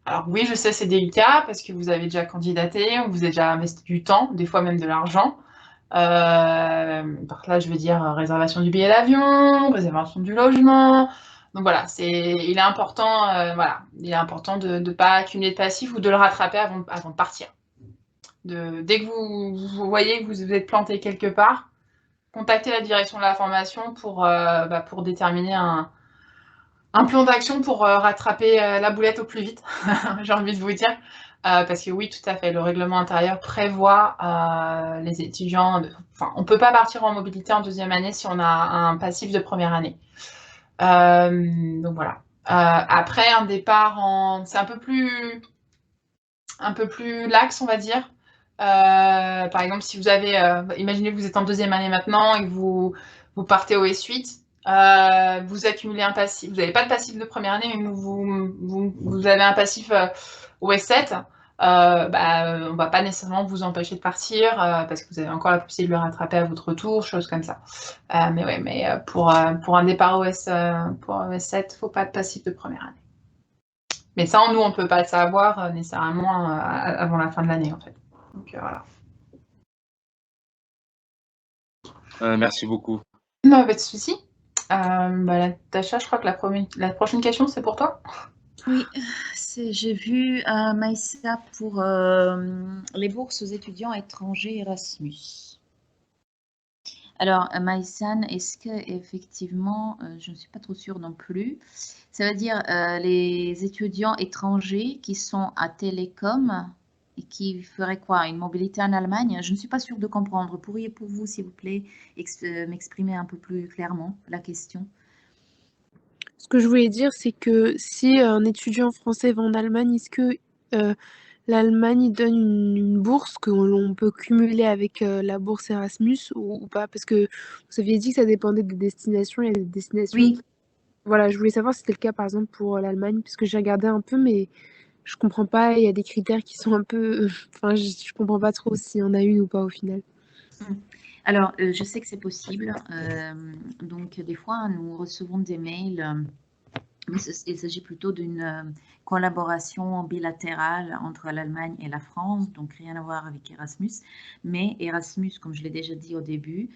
Alors oui, je sais, c'est délicat parce que vous avez déjà candidaté, vous avez déjà investi du temps, des fois même de l'argent. Par là, je veux dire réservation du billet d'avion, réservation du logement. Donc voilà, il est important, il est important de ne pas accumuler de passif ou de le rattraper avant de partir. Dès que vous voyez que vous êtes planté quelque part, contactez la direction de la formation pour déterminer un plan d'action pour rattraper la boulette au plus vite, j'ai envie de vous dire. Parce que oui, tout à fait, le règlement intérieur prévoit les étudiants. On ne peut pas partir en mobilité en deuxième année si on a un passif de première année. Donc voilà. Après, un départ c'est un peu plus lax, on va dire. Par exemple, si vous avez, imaginez que vous êtes en deuxième année maintenant et que vous partez au S8, vous accumulez un passif, vous n'avez pas de passif de première année, mais vous avez un passif au S7, on ne va pas nécessairement vous empêcher de partir parce que vous avez encore la possibilité de le rattraper à votre retour, choses comme ça. Pour un départ au S7, il ne faut pas de passif de première année. Mais ça, nous, on ne peut pas le savoir nécessairement avant la fin de l'année, en fait. Donc, voilà. Merci beaucoup. Non, pas de souci. Natacha, je crois que la prochaine question, c'est pour toi. Oui, j'ai vu Maïssa pour les bourses aux étudiants étrangers Erasmus. Alors, Maïsan, est-ce que effectivement, je ne suis pas trop sûre non plus, ça veut dire les étudiants étrangers qui sont à Télécom et qui feraient quoi? Une mobilité en Allemagne? Je ne suis pas sûre de comprendre. Pourriez-vous, s'il vous plaît, m'exprimer un peu plus clairement la question? Ce que je voulais dire, c'est que si un étudiant français va en Allemagne, est-ce que l'Allemagne donne une bourse que l'on peut cumuler avec la bourse Erasmus ou pas? Parce que vous aviez dit que ça dépendait des destinations. Il y a des destinations. Oui. Voilà, je voulais savoir si c'était le cas par exemple pour l'Allemagne, parce que j'ai regardé un peu, mais je comprends pas. Il y a des critères qui sont un peu. Enfin, je comprends pas trop s'il y en a une ou pas au final. Alors, je sais que c'est possible. Donc, des fois, nous recevons des mails, mais il s'agit plutôt d'une collaboration bilatérale entre l'Allemagne et la France, donc rien à voir avec Erasmus. Mais Erasmus, comme je l'ai déjà dit au début,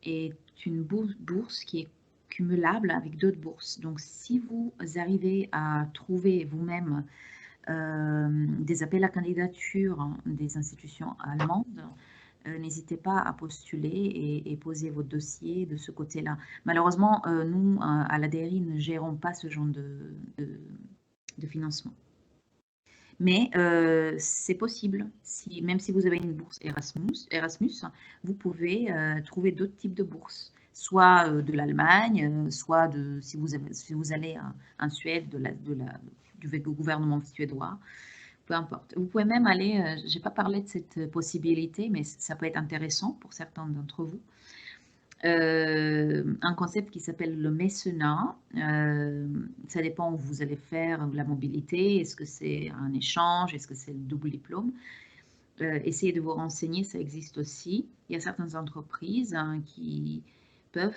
est une bourse qui est cumulable avec d'autres bourses. Donc, si vous arrivez à trouver vous-même des appels à candidature des institutions allemandes, n'hésitez pas à postuler et poser votre dossier de ce côté-là. Malheureusement, nous, à la DRI, ne gérons pas ce genre de financement. Mais c'est possible, même si vous avez une bourse Erasmus, vous pouvez trouver d'autres types de bourses, soit de l'Allemagne, soit si vous allez en Suède, du gouvernement suédois, peu importe. Vous pouvez même aller, j'ai pas parlé de cette possibilité, mais ça peut être intéressant pour certains d'entre vous. Un concept qui s'appelle le mécénat. Ça dépend où vous allez faire la mobilité. Est-ce que c'est un échange? Est-ce que c'est le double diplôme? Essayez de vous renseigner, ça existe aussi. Il y a certaines entreprises qui peuvent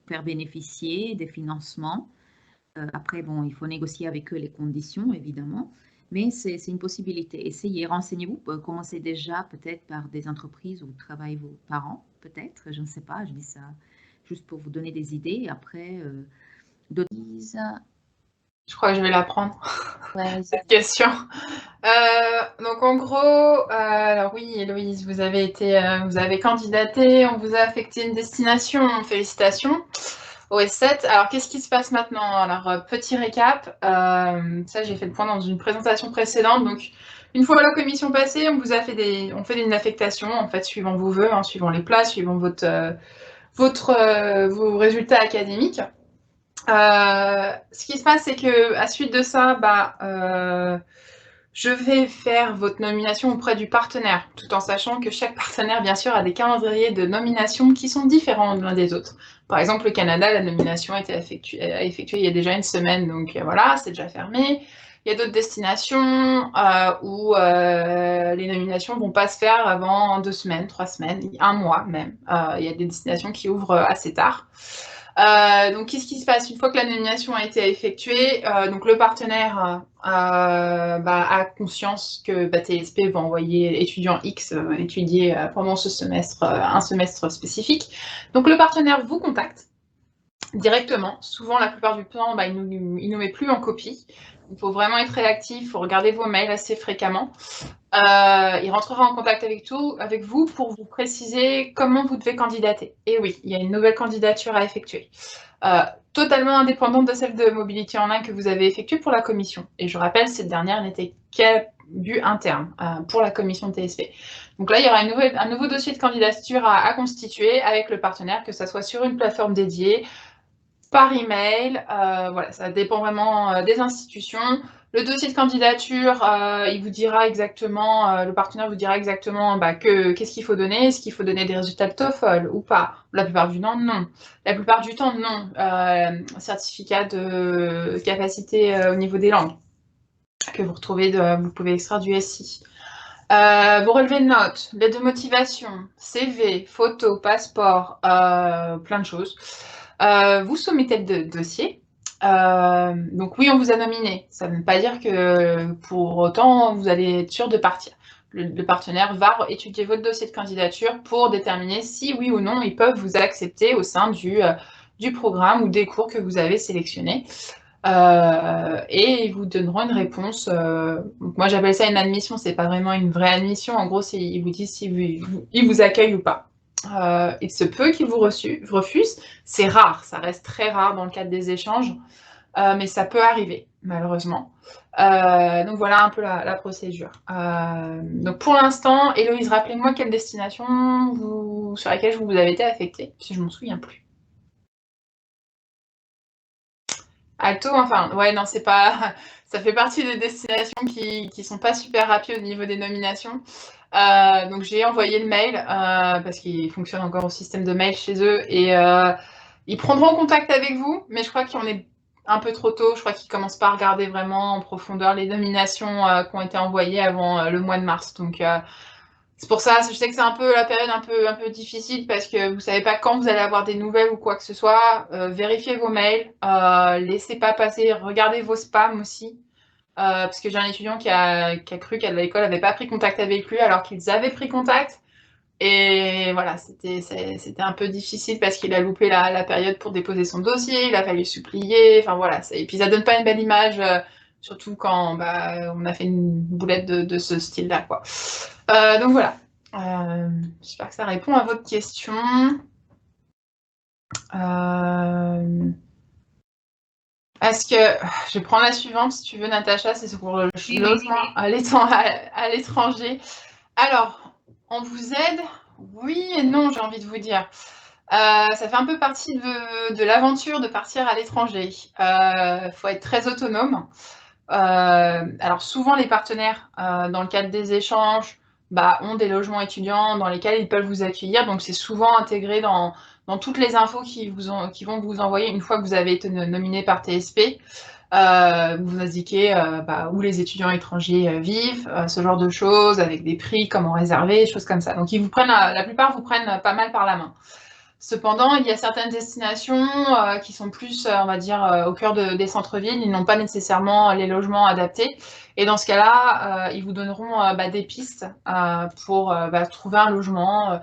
faire bénéficier des financements. Après, bon, il faut négocier avec eux les conditions, évidemment, mais c'est une possibilité. Essayez, renseignez-vous, commencez déjà peut-être par des entreprises où travaillent vos parents, peut-être, je ne sais pas, je dis ça juste pour vous donner des idées. Après, d'autres disent... Je crois que je vais la prendre, Ouais, cette question. Donc en gros, alors oui, Héloïse, vous avez candidaté, on vous a affecté une destination, félicitations. OS7. Alors, qu'est-ce qui se passe maintenant? Alors, petit récap. Ça, j'ai fait le point dans une présentation précédente. Donc, une fois la commission passée, on fait une affectation, en fait, suivant vos vœux, hein, suivant les places, suivant vos résultats académiques. Ce qui se passe, c'est que à suite de ça, je vais faire votre nomination auprès du partenaire, tout en sachant que chaque partenaire, bien sûr, a des calendriers de nomination qui sont différents l'un des autres. Par exemple, le Canada, la nomination a été effectuée il y a déjà une semaine, donc voilà, c'est déjà fermé. Il y a d'autres destinations où les nominations ne vont pas se faire avant 2 semaines, 3 semaines, 1 mois même. Il y a des destinations qui ouvrent assez tard. Donc, qu'est-ce qui se passe une fois que la nomination a été effectuée? Donc, le partenaire a conscience que TSP va envoyer étudiant X étudier pendant ce semestre, un semestre spécifique. Donc, le partenaire vous contacte directement. Souvent, la plupart du temps, il nous met plus en copie. Il faut vraiment être réactif, il faut regarder vos mails assez fréquemment. Il rentrera en contact avec vous pour vous préciser comment vous devez candidater. Et oui, il y a une nouvelle candidature à effectuer. Totalement indépendante de celle de Mobility en ligne que vous avez effectuée pour la commission. Et je rappelle, cette dernière n'était qu'à but interne pour la commission de TSP. Donc là, il y aura un nouveau dossier de candidature à constituer avec le partenaire, que ça soit sur une plateforme dédiée, par email, voilà, ça dépend vraiment des institutions. Le dossier de candidature, il vous dira exactement, le partenaire vous dira exactement qu'est-ce qu'il faut donner, est-ce qu'il faut donner des résultats de TOEFL ou pas. La plupart du temps, non. La plupart du temps, non. Certificat de capacité au niveau des langues que vous pouvez extraire du SI. Vos relevés de notes, lettre de motivation, CV, photo, passeport, plein de choses. Vous soumettez le dossier. Donc oui, on vous a nominé. Ça ne veut pas dire que pour autant, vous allez être sûr de partir. Le partenaire va étudier votre dossier de candidature pour déterminer si oui ou non ils peuvent vous accepter au sein du programme ou des cours que vous avez sélectionnés. Et ils vous donneront une réponse. Donc moi, j'appelle ça une admission. C'est pas vraiment une vraie admission. En gros, ils vous disent si ils vous accueillent ou pas. Il se peut qu'ils vous refusent. C'est rare. Ça reste très rare dans le cadre des échanges. Mais ça peut arriver, malheureusement. Donc voilà un peu la procédure. Donc pour l'instant, Héloïse, rappelez-moi quelle destination sur laquelle vous avez été affectée, si je ne m'en souviens plus. Alto, enfin, ouais, non, c'est pas. Ça fait partie des destinations qui sont pas super rapides au niveau des nominations. Donc j'ai envoyé le mail parce qu'ils fonctionnent encore au système de mail chez eux et ils prendront contact avec vous, mais je crois qu'on est un peu trop tôt. Je crois qu'ils commencent pas à regarder vraiment en profondeur les nominations qui ont été envoyées avant le mois de mars. Donc c'est pour ça, je sais que c'est un peu la période un peu difficile parce que vous savez pas quand vous allez avoir des nouvelles ou quoi que ce soit. Vérifiez vos mails, laissez pas passer, regardez vos spams aussi. Parce que j'ai un étudiant qui a cru qu'à l'école n'avait pas pris contact avec lui alors qu'ils avaient pris contact. Et voilà, c'était un peu difficile parce qu'il a loupé la période pour déposer son dossier, il a fallu supplier, enfin voilà. Et puis ça donne pas une belle image, surtout quand on a fait une boulette de ce style-là, quoi. Donc voilà. J'espère que ça répond à votre question. Est-ce que je prends la suivante si tu veux, Natacha, c'est pour le logement à l'étranger. Alors, on vous aide? Oui et non, j'ai envie de vous dire. Ça fait un peu partie de l'aventure de partir à l'étranger. Faut être très autonome. Alors souvent les partenaires, dans le cadre des échanges, ont des logements étudiants dans lesquels ils peuvent vous accueillir, donc c'est souvent intégré dans toutes les infos qui vont vous envoyer une fois que vous avez été nominé par TSP. Vous indiquez où les étudiants étrangers vivent, ce genre de choses, avec des prix, comment réserver, choses comme ça. Donc ils vous prennent, la plupart vous prennent pas mal par la main. Cependant, il y a certaines destinations qui sont plus, on va dire, au cœur des centres-villes. Ils n'ont pas nécessairement les logements adaptés. Et dans ce cas-là, ils vous donneront des pistes pour trouver un logement.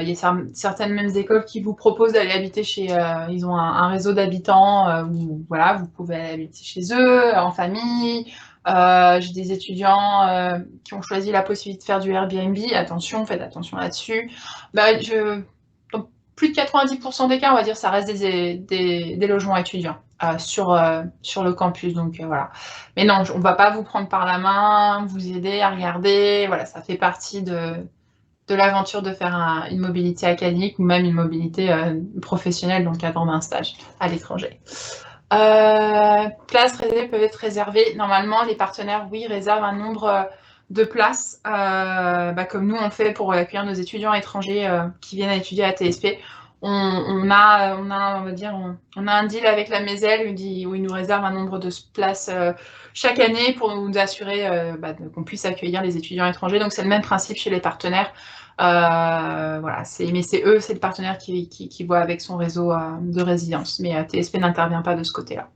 Il y a certaines mêmes écoles qui vous proposent d'aller habiter chez... ils ont un réseau d'habitants où voilà, vous pouvez aller habiter chez eux, en famille. J'ai des étudiants qui ont choisi la possibilité de faire du Airbnb. Attention, faites attention là-dessus. Plus de 90% des cas, on va dire, ça reste des logements étudiants sur le campus. Donc voilà. Mais non, on ne va pas vous prendre par la main, vous aider à regarder. Voilà, ça fait partie de l'aventure de faire une mobilité académique ou même une mobilité professionnelle dans le cadre d'un stage à l'étranger. Places réservées peuvent être réservées. Normalement, les partenaires, oui, réservent un nombre de places, comme nous on fait pour accueillir nos étudiants étrangers qui viennent à étudier à TSP. On a un deal avec la Méselle où ils nous réservent un nombre de places chaque année pour nous assurer qu'on puisse accueillir les étudiants étrangers. Donc c'est le même principe chez les partenaires. Voilà, mais c'est le partenaire qui voit avec son réseau de résidence. Mais TSP n'intervient pas de ce côté-là.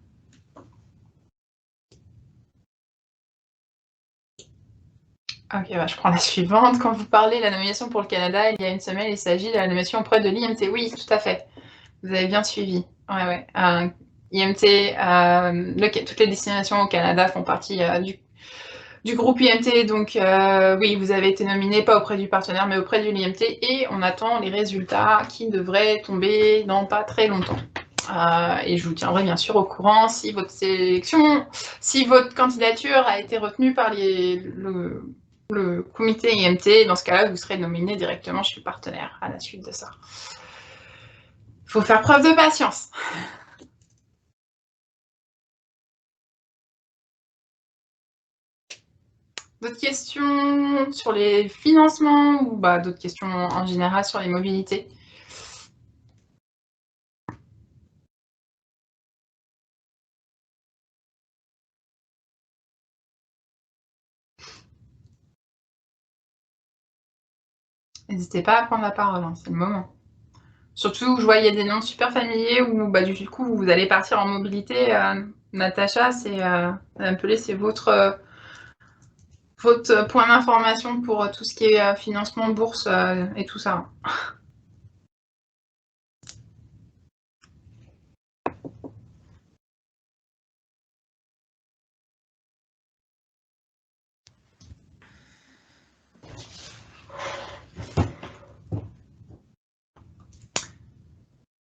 Ok, je prends la suivante. Quand vous parlez de la nomination pour le Canada, il y a une semaine, il s'agit de la nomination auprès de l'IMT. Oui, tout à fait. Vous avez bien suivi. Ouais. IMT, toutes les destinations au Canada font partie du groupe IMT. Donc oui, vous avez été nominé, pas auprès du partenaire, mais auprès de l'IMT. Et on attend les résultats qui devraient tomber dans pas très longtemps. Et je vous tiendrai bien sûr au courant si votre candidature a été retenue par le comité IMT. Dans ce cas-là, vous serez nominé directement chez le partenaire à la suite de ça. Il faut faire preuve de patience. D'autres questions sur les financements ou d'autres questions en général sur les mobilités? N'hésitez pas à prendre la parole, c'est le moment. Surtout, je vois, il y a des noms super familiers où du coup, vous allez partir en mobilité. Natacha, Madame Pelé, c'est votre point d'information pour tout ce qui est financement, bourse et tout ça.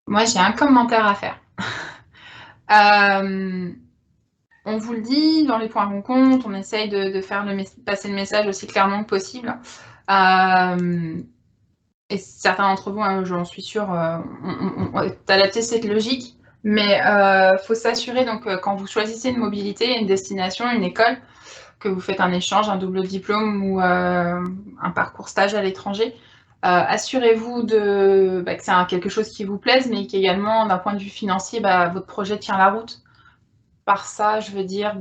Moi, j'ai un commentaire à faire. On vous le dit, dans les points rencontres, on essaye de faire passer le message aussi clairement que possible. Et certains d'entre vous, j'en suis sûre, ont adapté cette logique. Mais il faut s'assurer, donc, quand vous choisissez une mobilité, une destination, une école, que vous faites un échange, un double diplôme ou un parcours stage à l'étranger, assurez-vous que c'est quelque chose qui vous plaise, mais qu'également, d'un point de vue financier, votre projet tient la route. Par ça, je veux dire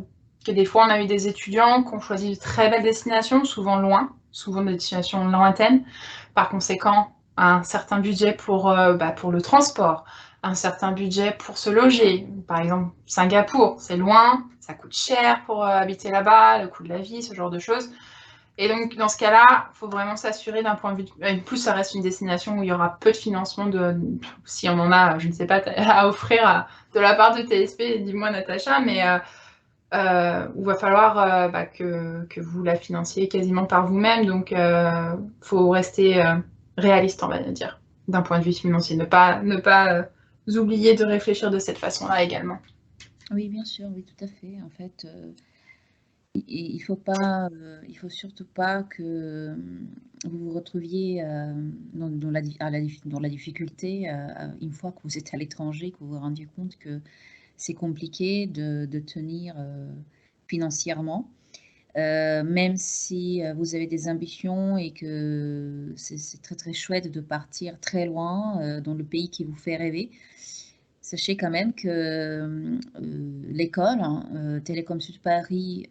que des fois, on a eu des étudiants qui ont choisi de très belles destinations, souvent loin, souvent des destinations lointaines. Par conséquent, un certain budget pour le transport, un certain budget pour se loger. Par exemple, Singapour, c'est loin, ça coûte cher pour habiter là-bas, le coût de la vie, ce genre de choses. Et donc, dans ce cas-là, il faut vraiment s'assurer d'un point de vue... En plus, ça reste une destination où il y aura peu de financement, si on en a, je ne sais pas, à offrir de la part de TSP, dis-moi Natacha, mais où il va falloir que vous la financiez quasiment par vous-même. Donc, il faut rester réaliste, on va dire, d'un point de vue financier. Ne pas oublier de réfléchir de cette façon-là également. Oui, bien sûr, oui, tout à fait. En fait, il faut surtout pas que vous vous retrouviez dans la difficulté une fois que vous êtes à l'étranger, que vous vous rendiez compte que c'est compliqué de tenir financièrement. Même si vous avez des ambitions et que c'est très très chouette de partir très loin dans le pays qui vous fait rêver, sachez quand même que l'école, Télécom Sud Paris,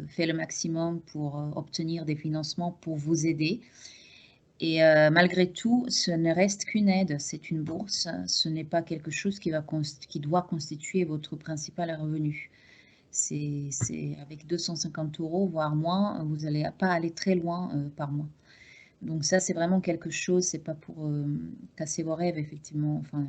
fait le maximum pour obtenir des financements pour vous aider. Et malgré tout, ce ne reste qu'une aide, c'est une bourse, ce n'est pas quelque chose qui doit constituer votre principal revenu. C'est avec 250 €, voire moins, vous n'allez pas aller très loin par mois. Donc ça, c'est vraiment quelque chose, c'est pas pour casser vos rêves, effectivement, enfin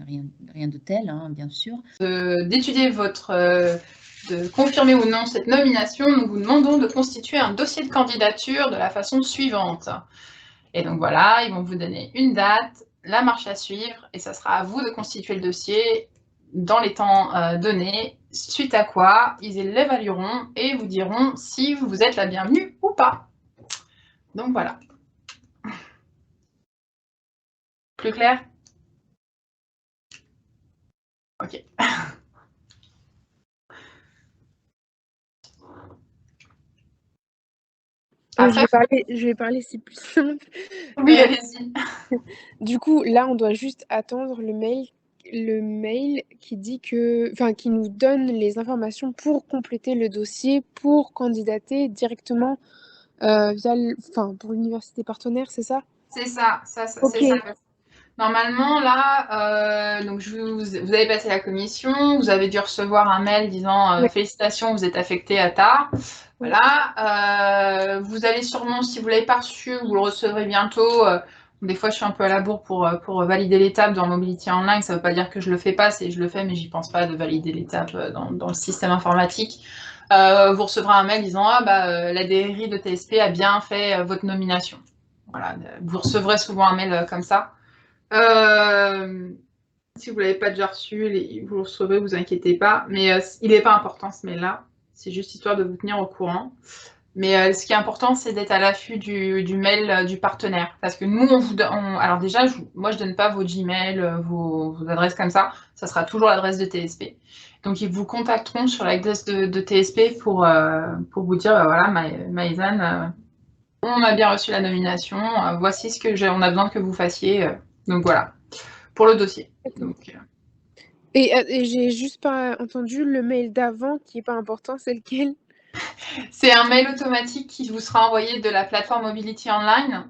rien de tel, hein, bien sûr. D'étudier de confirmer ou non cette nomination, nous vous demandons de constituer un dossier de candidature de la façon suivante. Et donc voilà, ils vont vous donner une date, la marche à suivre, et ça sera à vous de constituer le dossier dans les temps donnés, suite à quoi ils l'évalueront et vous diront si vous êtes la bienvenue ou pas. Donc voilà. Plus clair? Ok. Après, je vais parler, c'est plus simple. oui, allez-y. Du coup, là, on doit juste attendre le mail qui dit qui nous donne les informations pour compléter le dossier, pour candidater directement pour l'université partenaire, c'est ça? C'est ça, Ok. c'est ça. Normalement, là, donc vous avez passé la commission, vous avez dû recevoir un mail disant Ouais. félicitations, vous êtes affecté à tard. Voilà. Vous allez sûrement, si vous ne l'avez pas reçu, vous le recevrez bientôt. Des fois, je suis un peu à la bourre pour valider l'étape dans Mobility Online. Ça ne veut pas dire que je le fais pas, je le fais, mais j'y pense pas de valider l'étape dans le système informatique. Vous recevrez un mail disant la DRI de TSP a bien fait votre nomination. Voilà. Vous recevrez souvent un mail comme ça. Si vous ne l'avez pas déjà reçu, vous le recevrez, vous inquiétez pas. Mais il n'est pas important ce mail-là. C'est juste histoire de vous tenir au courant. Mais ce qui est important, c'est d'être à l'affût du mail du partenaire. Parce que nous, alors déjà, moi, je ne donne pas vos Gmail, vos adresses comme ça. Ça sera toujours l'adresse de TSP. Donc, ils vous contacteront sur l'adresse de TSP pour vous dire, voilà, Maïzane, on a bien reçu la nomination. Voici ce que on a besoin que vous fassiez. Donc, voilà, pour le dossier. Donc, Et j'ai juste pas entendu le mail d'avant qui est pas important, c'est lequel? c'est un mail automatique qui vous sera envoyé de la plateforme Mobility Online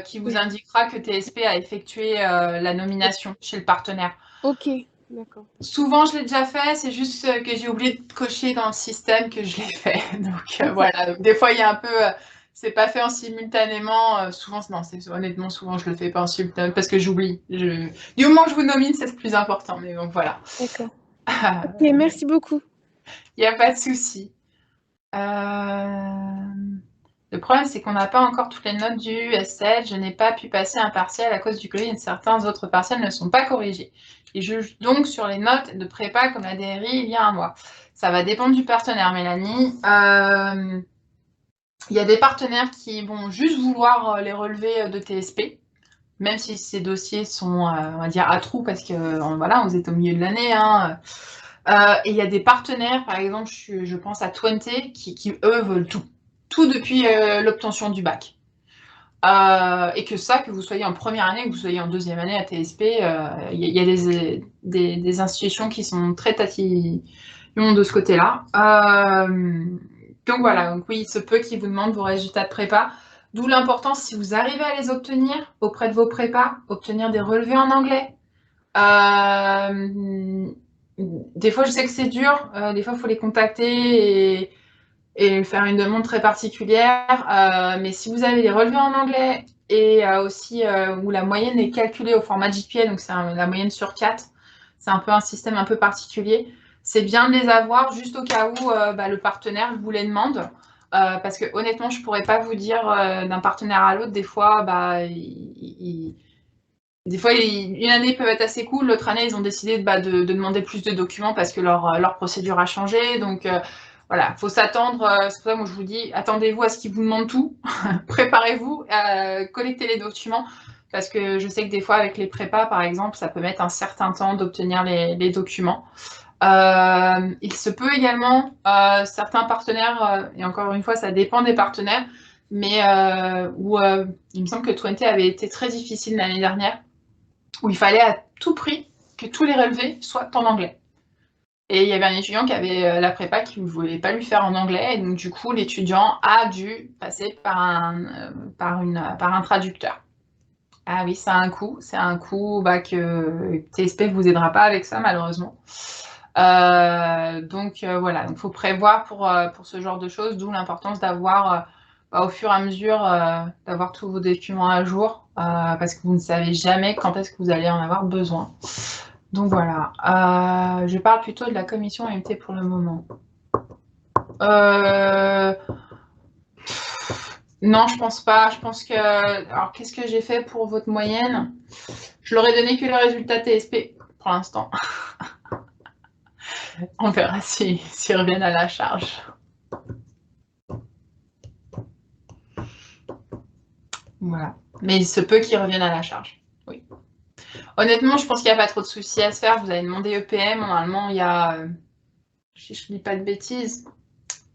qui vous indiquera que TSP a effectué la nomination chez le partenaire. Ok, d'accord. Souvent, je l'ai déjà fait, c'est juste que j'ai oublié de cocher dans le système que je l'ai fait. Donc voilà, des fois, il y a un peu... c'est pas fait en simultanément. Souvent, non, honnêtement, souvent, je le fais pas en simultané parce que j'oublie. Du moment que je vous nomine, c'est le plus important. Mais donc voilà. D'accord. Ok, merci beaucoup. Il n'y a pas de souci. Le problème, c'est qu'on n'a pas encore toutes les notes du SL. Je n'ai pas pu passer un partiel à cause du Covid et certains autres partiels ne sont pas corrigés. Et je juge donc sur les notes de prépa comme la DRI il y a un mois. Ça va dépendre du partenaire, Mélanie. Il y a des partenaires qui vont juste vouloir les relevés de TSP, même si ces dossiers sont, on va dire, à trous parce que voilà, vous êtes au milieu de l'année. Hein. Et il y a des partenaires, par exemple, je pense à Twente, qui eux veulent tout. Tout depuis l'obtention du bac. Et que vous soyez en première année, que vous soyez en deuxième année à TSP, il y a des institutions qui sont très tatillons de ce côté-là. Donc voilà, donc oui, il se peut qu'ils vous demandent vos résultats de prépa. D'où l'importance, si vous arrivez à les obtenir auprès de vos prépas, obtenir des relevés en anglais. Des fois, je sais que c'est dur. Des fois, il faut les contacter et faire une demande très particulière. Mais si vous avez les relevés en anglais et aussi où la moyenne est calculée au format GPA, donc c'est la moyenne sur 4, c'est un peu un système un peu particulier. C'est bien de les avoir juste au cas où le partenaire vous les demande. Parce que honnêtement, je ne pourrais pas vous dire d'un partenaire à l'autre. Des fois, une année peut être assez cool, l'autre année, ils ont décidé de demander plus de documents parce que leur procédure a changé. Donc, voilà, il faut s'attendre, c'est pour ça que moi je vous dis, attendez-vous à ce qu'ils vous demandent tout, préparez-vous, collectez les documents, parce que je sais que des fois avec les prépas par exemple, ça peut mettre un certain temps d'obtenir les documents. Il se peut également, certains partenaires, et encore une fois ça dépend des partenaires, mais où il me semble que Twente avait été très difficile l'année dernière, où il fallait à tout prix que tous les relevés soient en anglais. Et il y avait un étudiant qui avait la prépa qui ne voulait pas lui faire en anglais, et donc du coup l'étudiant a dû passer par un traducteur. Ah oui, c'est un coût que TSP ne vous aidera pas avec ça malheureusement. Donc voilà, il faut prévoir pour ce genre de choses, d'où l'importance d'avoir au fur et à mesure d'avoir tous vos documents à jour, parce que vous ne savez jamais quand est-ce que vous allez en avoir besoin. Donc voilà, je parle plutôt de la commission AMT pour le moment. Non, je pense pas. Je pense que... Alors, qu'est-ce que j'ai fait pour votre moyenne? Je leur ai donné que le résultat TSP pour l'instant. On verra s'ils reviennent à la charge. Voilà. Mais il se peut qu'ils reviennent à la charge. Oui. Honnêtement, je pense qu'il n'y a pas trop de soucis à se faire. Vous avez demandé EPM. Normalement, il y a, si je ne dis pas de bêtises,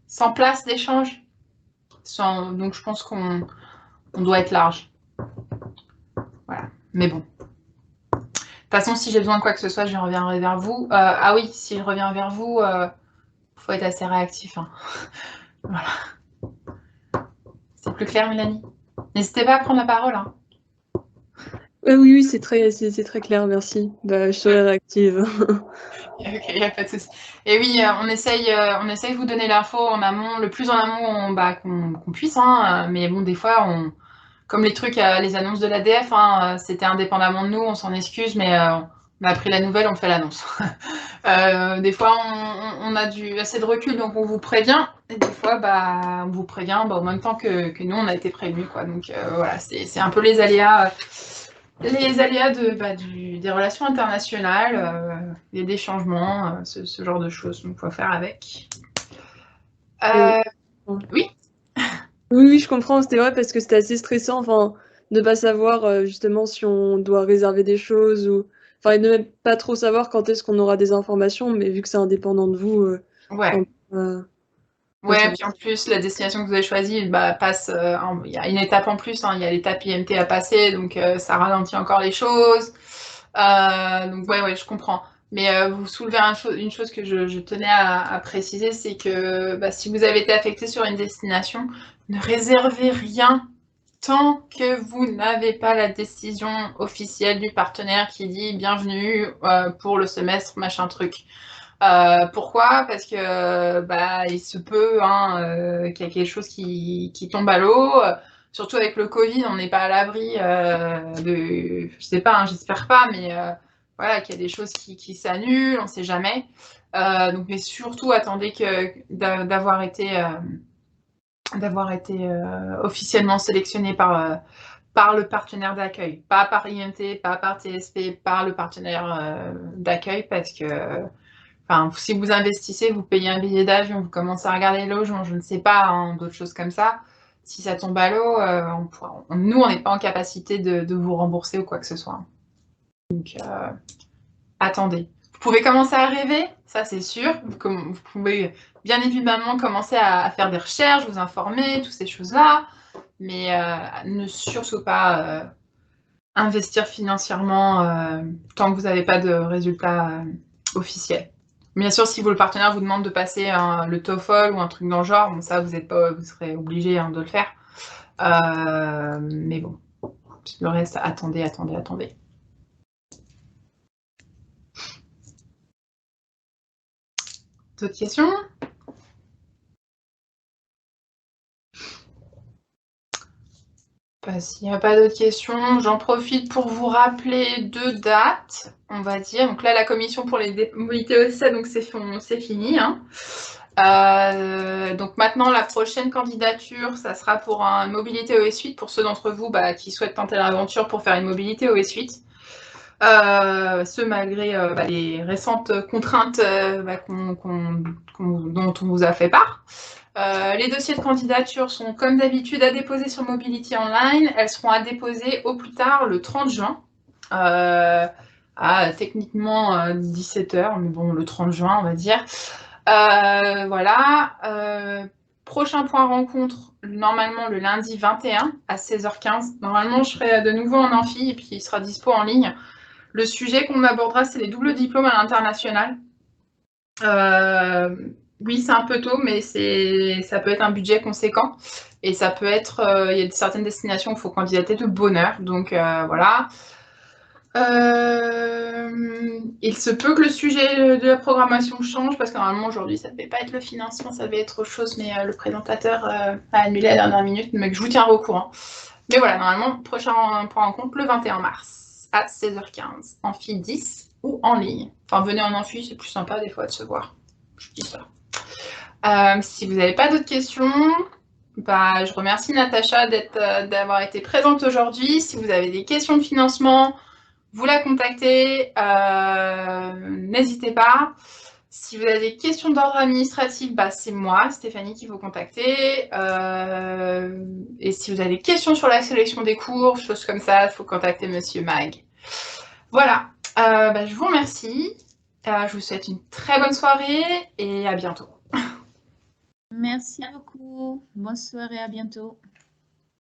100 places d'échange. Donc, je pense qu'on doit être large. Voilà. Mais bon. De toute façon, si j'ai besoin de quoi que ce soit, je reviendrai vers vous. Ah oui, si je reviens vers vous, faut être assez réactif. Hein. Voilà. C'est plus clair, Mélanie? N'hésitez pas à prendre la parole. Hein. Oui, c'est très clair, merci. Bah, je serai réactive. Ok, il n'y a pas de souci. Et oui, on essaye de vous donner l'info en amont, le plus en amont qu'on puisse. Hein, mais bon, des fois, comme les trucs, les annonces de l'ADF, hein, c'était indépendamment de nous, on s'en excuse, mais on a appris la nouvelle, on fait l'annonce. Des fois, on a assez de recul, donc on vous prévient. Et des fois, on vous prévient au même temps que nous, on a été prévenus. Quoi. Donc voilà, c'est un peu les aléas. Les aléas des relations internationales, il y a des changements, ce genre de choses, donc il faut faire avec. Oui. Oui, je comprends, c'était vrai parce que c'était assez stressant, enfin, de pas savoir justement si on doit réserver des choses ou, enfin, et de même pas trop savoir quand est-ce qu'on aura des informations, mais vu que c'est indépendant de vous, Ouais. Ouais, puis en plus, la destination que vous avez choisie passe. Il y a une étape en plus, hein, il y a l'étape IMT à passer, donc ça ralentit encore les choses. Donc, ouais, je comprends. Mais vous soulevez une chose que je tenais à préciser, c'est que si vous avez été affecté sur une destination, ne réservez rien tant que vous n'avez pas la décision officielle du partenaire qui dit bienvenue pour le semestre, machin truc. Pourquoi? Parce que il se peut qu'il y a quelque chose qui tombe à l'eau. Surtout avec le Covid, on n'est pas à l'abri de... Je sais pas, hein, j'espère pas, mais voilà, qu'il y a des choses qui s'annulent, on ne sait jamais. Mais surtout, attendez d'avoir été officiellement sélectionné par le partenaire d'accueil. Pas par IMT, pas par TSP, par le partenaire d'accueil, parce que... Enfin, si vous investissez, vous payez un billet d'avion, vous commencez à regarder les logements, je ne sais pas, hein, d'autres choses comme ça. Si ça tombe à l'eau, nous, on n'est pas en capacité de vous rembourser ou quoi que ce soit. Donc, attendez. Vous pouvez commencer à rêver, ça c'est sûr. Vous pouvez bien évidemment commencer à faire des recherches, vous informer, toutes ces choses-là. Mais ne surtout pas investir financièrement tant que vous n'avez pas de résultats officiels. Bien sûr, si le partenaire vous demande de passer le TOEFL ou un truc dans le genre, bon, ça, vous serez obligé de le faire. Mais bon, le reste, attendez. D'autres questions? S'il n'y a pas d'autres questions, j'en profite pour vous rappeler 2 dates, on va dire. Donc là, la commission pour les mobilités OSA, donc c'est fini. Hein. Donc maintenant, la prochaine candidature, ça sera pour une mobilité OS8 pour ceux d'entre vous qui souhaitent tenter l'aventure pour faire une mobilité OS8. ce malgré les récentes contraintes dont on vous a fait part. Les dossiers de candidature sont comme d'habitude à déposer sur Mobility Online. Elles seront à déposer au plus tard le 30 juin, à techniquement 17h, mais bon, le 30 juin, on va dire. Voilà. Prochain point rencontre, normalement le lundi 21 à 16h15. Normalement, je serai de nouveau en amphi et puis il sera dispo en ligne. Le sujet qu'on abordera, c'est les doubles diplômes à l'international. Oui, c'est un peu tôt, mais ça peut être un budget conséquent. Et ça peut être, il y a certaines destinations où il faut candidater de bonne heure. Donc voilà. Il se peut que le sujet de la programmation change, parce que normalement aujourd'hui ça ne devait pas être le financement, ça devait être autre chose, mais le présentateur a annulé à la dernière minute, mais je vous tiendrai au courant. Mais voilà, normalement, prochain point en compte le 21 mars à 16h15, amphi 10 ou en ligne. Enfin, venez en amphi, c'est plus sympa des fois de se voir. Je dis ça. Si vous n'avez pas d'autres questions, je remercie Natacha d'avoir été présente aujourd'hui. Si vous avez des questions de financement, vous la contactez, n'hésitez pas. Si vous avez des questions d'ordre administratif, c'est moi, Stéphanie, qu'il faut contacter. Et si vous avez des questions sur la sélection des cours, choses comme ça, il faut contacter Monsieur Mag. Voilà, je vous remercie. Je vous souhaite une très bonne soirée et à bientôt. Merci beaucoup. Bonne soirée, à bientôt.